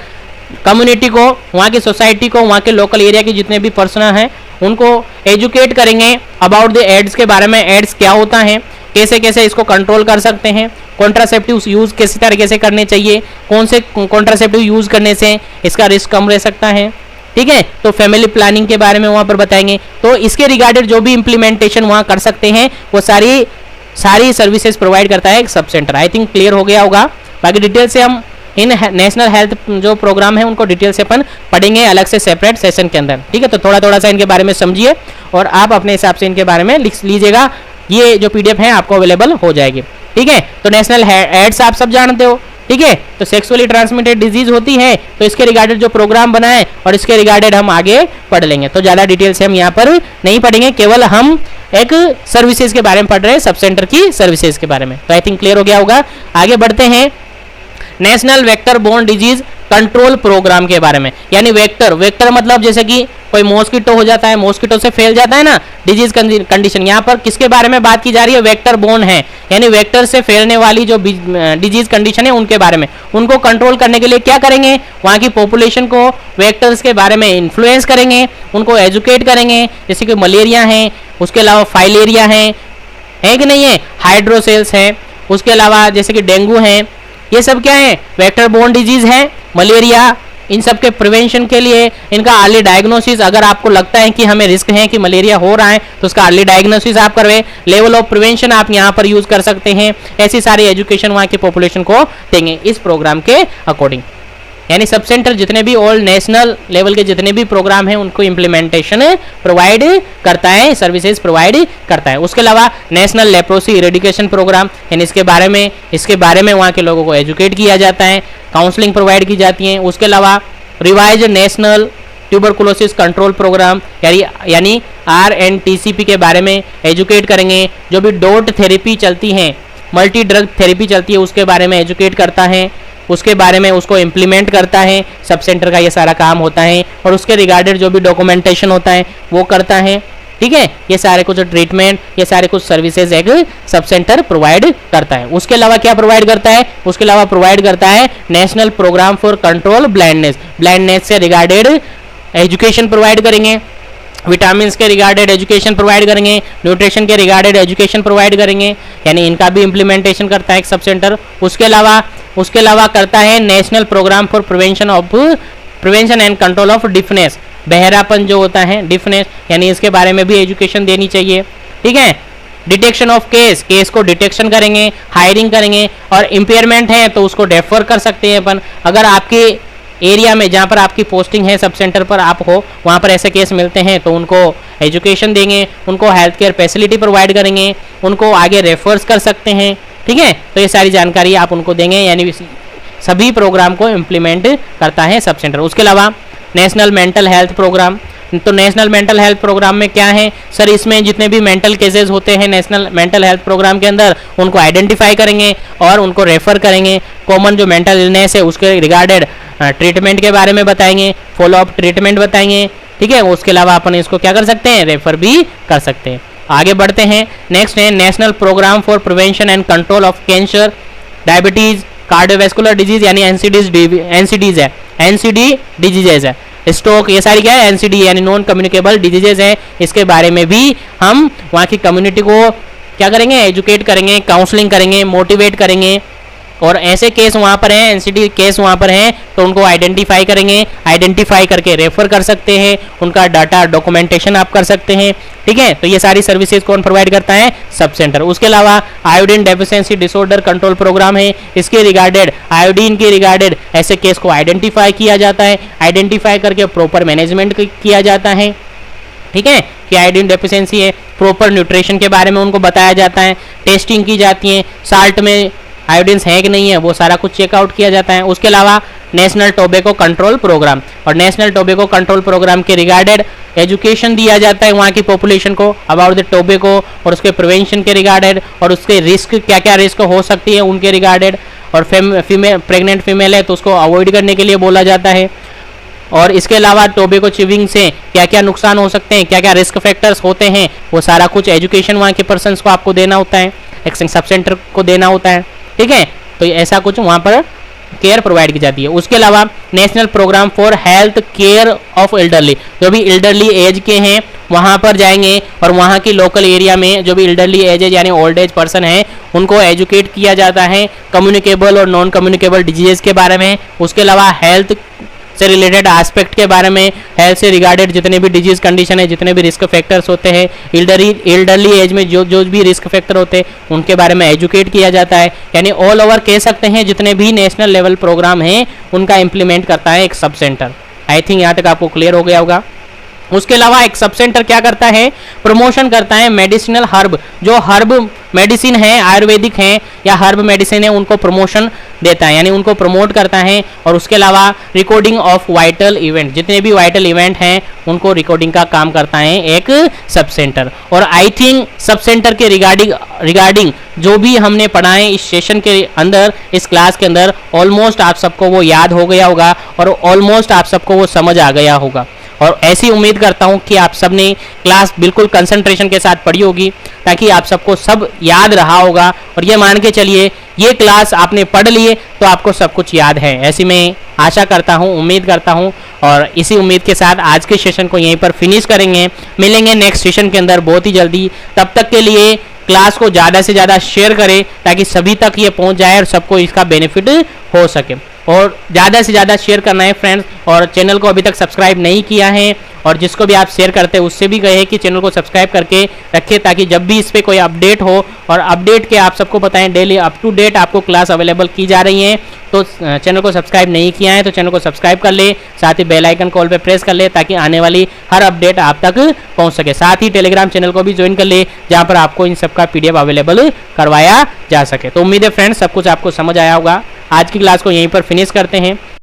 कम्युनिटी को, वहाँ की सोसाइटी को, वहाँ के लोकल एरिया के जितने भी पर्सन हैं उनको एजुकेट करेंगे अबाउट द एड्स के बारे में, एड्स क्या होता है, कैसे कैसे इसको कंट्रोल कर सकते हैं, कॉन्ट्रासेप्टिव यूज किस तरीके से करने चाहिए, कौन से कॉन्ट्रासेप्टिव यूज करने से इसका रिस्क कम रह सकता है। ठीक है, तो फैमिली प्लानिंग के बारे में वहाँ पर बताएंगे। तो इसके रिगार्डेड जो भी इम्प्लीमेंटेशन वहाँ कर सकते हैं वो सारी सर्विसेज प्रोवाइड करता है एक sub centre. I think clear हो गया होगा। बाकी डिटेल से हम इन नेशनल हेल्थ जो प्रोग्राम है उनको डिटेल से अपन पढ़ेंगे अलग से सेपरेट सेशन के अंदर। ठीक है, तो थोड़ा थोड़ा सा इनके बारे में समझिए और आप अपने हिसाब से इनके बारे में लिख लीजिएगा। ये जो PDF है आपको अवेलेबल हो जाएगी। ठीक है, तो नेशनल एड्स आप सब जानते हो। ठीक है, तो सेक्सुअली ट्रांसमिटेड डिजीज होती है, तो इसके रिगार्डेड जो प्रोग्राम बना है और इसके रिगार्डेड हम आगे पढ़ लेंगे। तो ज़्यादा डिटेल से हम यहाँ पर नहीं पढ़ेंगे, केवल हम एक सर्विसेज के बारे में पढ़ रहे हैं, सब सेंटर की सर्विसेज के बारे में। तो आई थिंक क्लियर हो गया होगा। आगे बढ़ते हैं। National vector borne disease control programme के बारे में। यानी वेक्टर, वेक्टर मतलब जैसे कि कोई मॉस्किटो हो जाता है, मॉस्किटो से फैल जाता है ना डिजीज कंडीशन, यहाँ पर किसके बारे में बात की जा रही है, वेक्टर बोर्न है, यानी वेक्टर से फैलने वाली जो डिजीज कंडीशन है उनके बारे में। उनको कंट्रोल करने के लिए क्या करेंगे, वहाँ की पॉपुलेशन को वेक्टर्स के बारे में इन्फ्लुएंस करेंगे, उनको एजुकेट करेंगे, जैसे कि मलेरिया है, उसके अलावा फाइलेरिया है कि नहीं है, हाइड्रोसेल्स है, उसके अलावा जैसे कि डेंगू है, ये सब क्या है, वेक्टर बोर्न डिजीज है। मलेरिया, इन सब के प्रिवेंशन के लिए इनका अर्ली डायग्नोसिस, अगर आपको लगता है कि हमें रिस्क है कि मलेरिया हो रहा है तो उसका अर्ली डायग्नोसिस आप करवे, लेवल ऑफ प्रिवेंशन आप यहाँ पर यूज कर सकते हैं। ऐसी सारी एजुकेशन वहाँ की पॉपुलेशन को देंगे इस प्रोग्राम के अकॉर्डिंग। यानी सब सेंटर जितने भी ऑल नेशनल लेवल के जितने भी प्रोग्राम हैं उनको इम्प्लीमेंटेशन प्रोवाइड करता है, सर्विसेज प्रोवाइड करता है। उसके अलावा नेशनल लेप्रोसी इरेडिकेशन प्रोग्राम, यानी इसके बारे में वहाँ के लोगों को एजुकेट किया जाता है, काउंसलिंग प्रोवाइड की जाती है। उसके अलावा revise national tuberculosis control programme यानी RNTCP के बारे में एजुकेट करेंगे। जो भी डॉट थेरेपी चलती है, मल्टी ड्रग थेरेपी चलती है, उसके बारे में एजुकेट करता है, उसके बारे में उसको इम्प्लीमेंट करता है। सब सेंटर का ये सारा काम होता है और उसके रिगार्डेड जो भी डॉक्यूमेंटेशन होता है वो करता है। ठीक है, ये सारे कुछ ट्रीटमेंट, ये सारे कुछ सर्विसेज एक सब सेंटर प्रोवाइड करता है। उसके अलावा क्या प्रोवाइड करता है, उसके अलावा प्रोवाइड करता है national programme for control blindness, blindness से रिगार्डेड एजुकेशन प्रोवाइड करेंगे, विटामिन के रिगार्डेड एजुकेशन प्रोवाइड करेंगे, न्यूट्रिशन के रिगार्डेड एजुकेशन प्रोवाइड करेंगे, यानी इनका भी इम्प्लीमेंटेशन करता है एक सब सेंटर। उसके अलावा करता है national programme for prevention and control of deafness, बहरापन जो होता है डिफनेस, यानी इसके बारे में भी एजुकेशन देनी चाहिए। ठीक है, डिटेक्शन ऑफ केस को डिटेक्शन करेंगे, हायरिंग करेंगे, और इम्पेयरमेंट है तो उसको डेफर कर सकते हैं अपन। अगर आपके एरिया में जहाँ पर आपकी पोस्टिंग है, सब सेंटर पर आप हो, वहाँ पर ऐसे केस मिलते हैं तो उनको एजुकेशन देंगे, उनको हेल्थ केयर फैसिलिटी प्रोवाइड करेंगे, उनको आगे रेफर्स कर सकते हैं। ठीक है, तो ये सारी जानकारी आप उनको देंगे, यानी सभी प्रोग्राम को इम्प्लीमेंट करता है सब सेंटर। उसके अलावा नेशनल मेंटल हेल्थ प्रोग्राम, तो नेशनल मेंटल हेल्थ प्रोग्राम में क्या है सर, इसमें जितने भी मेंटल केसेस होते हैं नेशनल मेंटल हेल्थ प्रोग्राम के अंदर उनको आइडेंटिफाई करेंगे और उनको रेफर करेंगे। कॉमन जो मेंटल इलनेस है उसके रिगार्डेड ट्रीटमेंट के बारे में बताएंगे, फॉलोअप ट्रीटमेंट बताएंगे। ठीक है, उसके अलावा अपन इसको क्या कर सकते हैं, रेफर भी कर सकते हैं। आगे बढ़ते हैं, नेक्स्ट है national programme for prevention and control of cancer, diabetes, cardiovascular disease यानी एनसीडीज है, स्ट्रोक, ये सारी क्या है, एनसीडी यानी नॉन कम्युनिकेबल डिजीजेज है। इसके बारे में भी हम वहाँ की कम्युनिटी को क्या करेंगे, एजुकेट करेंगे, काउंसलिंग करेंगे, मोटिवेट करेंगे। और ऐसे केस वहाँ पर हैं, एनसीडी केस वहाँ पर हैं तो उनको आइडेंटिफाई करेंगे, आइडेंटिफाई करके रेफर कर सकते हैं, उनका डाटा डॉक्यूमेंटेशन आप कर सकते हैं। ठीक है, तो ये सारी सर्विसेज कौन प्रोवाइड करता है, सब सेंटर। उसके अलावा iodine deficiency disorder control programme है, इसके रिगार्डेड आयोडीन के रिगार्डेड ऐसे केस को आइडेंटिफाई किया जाता है, आइडेंटिफाई करके प्रॉपर मैनेजमेंट किया जाता है। ठीक है, कि आयोडीन डेफिशिएंसी है, प्रॉपर न्यूट्रिशन के बारे में उनको बताया जाता है, टेस्टिंग की जाती है, साल्ट में आयोडीन है कि नहीं है वो सारा कुछ चेकआउट किया जाता है। उसके अलावा नेशनल टोबैको कंट्रोल प्रोग्राम, और नेशनल टोबैको कंट्रोल प्रोग्राम के रिगार्डेड एजुकेशन दिया जाता है वहाँ की पॉपुलेशन को अबाउट द टोबैको और उसके प्रिवेंशन के रिगार्डेड, और उसके रिस्क क्या क्या रिस्क हो सकती है उनके रिगार्डेड। और प्रेग्नेंट फीमेल है तो उसको अवॉइड करने के लिए बोला जाता है। और इसके अलावा टोबैको च्यूइंग से क्या क्या नुकसान हो सकते हैं, क्या क्या रिस्क फैक्टर्स होते हैं, वो सारा कुछ एजुकेशन वहाँ के पर्सन्स को आपको देना होता है, एक्शन सब सेंटर को देना होता है। ठीक है, तो ऐसा कुछ वहाँ पर केयर प्रोवाइड की जाती है। उसके अलावा national programme for health care of elderly, जो भी एल्डरली एज के हैं वहाँ पर जाएंगे और वहाँ की लोकल एरिया में जो भी एल्डरली एज है यानी ओल्ड एज पर्सन है उनको एजुकेट किया जाता है कम्युनिकेबल और नॉन कम्युनिकेबल डिजीजेस के बारे में। उसके अलावा हेल्थ से रिलेटेड एस्पेक्ट के बारे में, हेल्थ से रिगार्डेड जितने भी डिजीज कंडीशन है, जितने भी रिस्क फैक्टर्स होते हैं एल्डरली एज में जो भी रिस्क फैक्टर होते हैं उनके बारे में एजुकेट किया जाता है। यानी ऑल ओवर कह सकते हैं जितने भी नेशनल लेवल प्रोग्राम हैं उनका इम्प्लीमेंट करता है एक सब सेंटर। आई थिंक यहाँ तक आपको क्लियर हो गया होगा। उसके अलावा एक सब सेंटर क्या करता है, प्रमोशन करता है मेडिसिनल हर्ब, जो हर्ब मेडिसिन है, आयुर्वेदिक है या हर्ब मेडिसिन है, उनको प्रमोशन देता है, यानी उनको प्रमोट करता है। और उसके अलावा रिकॉर्डिंग ऑफ वाइटल इवेंट, जितने भी वाइटल इवेंट हैं उनको रिकॉर्डिंग का काम करता है एक सब सेंटर। और आई थिंक सब सेंटर के रिगार्डिंग जो भी हमने पढ़ा है इस सेशन के अंदर, इस क्लास के अंदर, ऑलमोस्ट आप सबको वो याद हो गया होगा और ऑलमोस्ट आप सबको वो समझ आ गया होगा। और ऐसी उम्मीद करता हूं कि आप सबने क्लास बिल्कुल कंसंट्रेशन के साथ पढ़ी होगी, ताकि आप सबको सब याद रहा होगा। और ये मान के चलिए ये क्लास आपने पढ़ लिए तो आपको सब कुछ याद है, ऐसी मैं आशा करता हूं, उम्मीद करता हूं। और इसी उम्मीद के साथ आज के सेशन को यहीं पर फिनिश करेंगे। मिलेंगे नेक्स्ट सेशन के अंदर बहुत ही जल्दी। तब तक के लिए क्लास को ज़्यादा से ज़्यादा शेयर करें ताकि सभी तक ये पहुंच जाए और सबको इसका बेनिफिट हो सके। और ज़्यादा से ज़्यादा शेयर करना है फ्रेंड्स। और चैनल को अभी तक सब्सक्राइब नहीं किया है और जिसको भी आप शेयर करते हैं उससे भी कहे कि चैनल को सब्सक्राइब करके रखें, ताकि जब भी इस पर कोई अपडेट हो, और अपडेट के आप सबको बताएं डेली अप टू डेट आपको क्लास अवेलेबल की जा रही है। तो चैनल को सब्सक्राइब नहीं किया है तो चैनल को सब्सक्राइब कर ले, साथ ही बेल आइकन कॉल पे प्रेस कर ले ताकि आने वाली हर अपडेट आप तक पहुंच सके। साथ ही टेलीग्राम चैनल को भी ज्वाइन कर ले जहां पर आपको इन सब का PDF अवेलेबल करवाया जा सके। तो उम्मीद है फ्रेंड्स सब कुछ आपको समझ आया होगा। आज की क्लास को यहीं पर फिनिश करते हैं।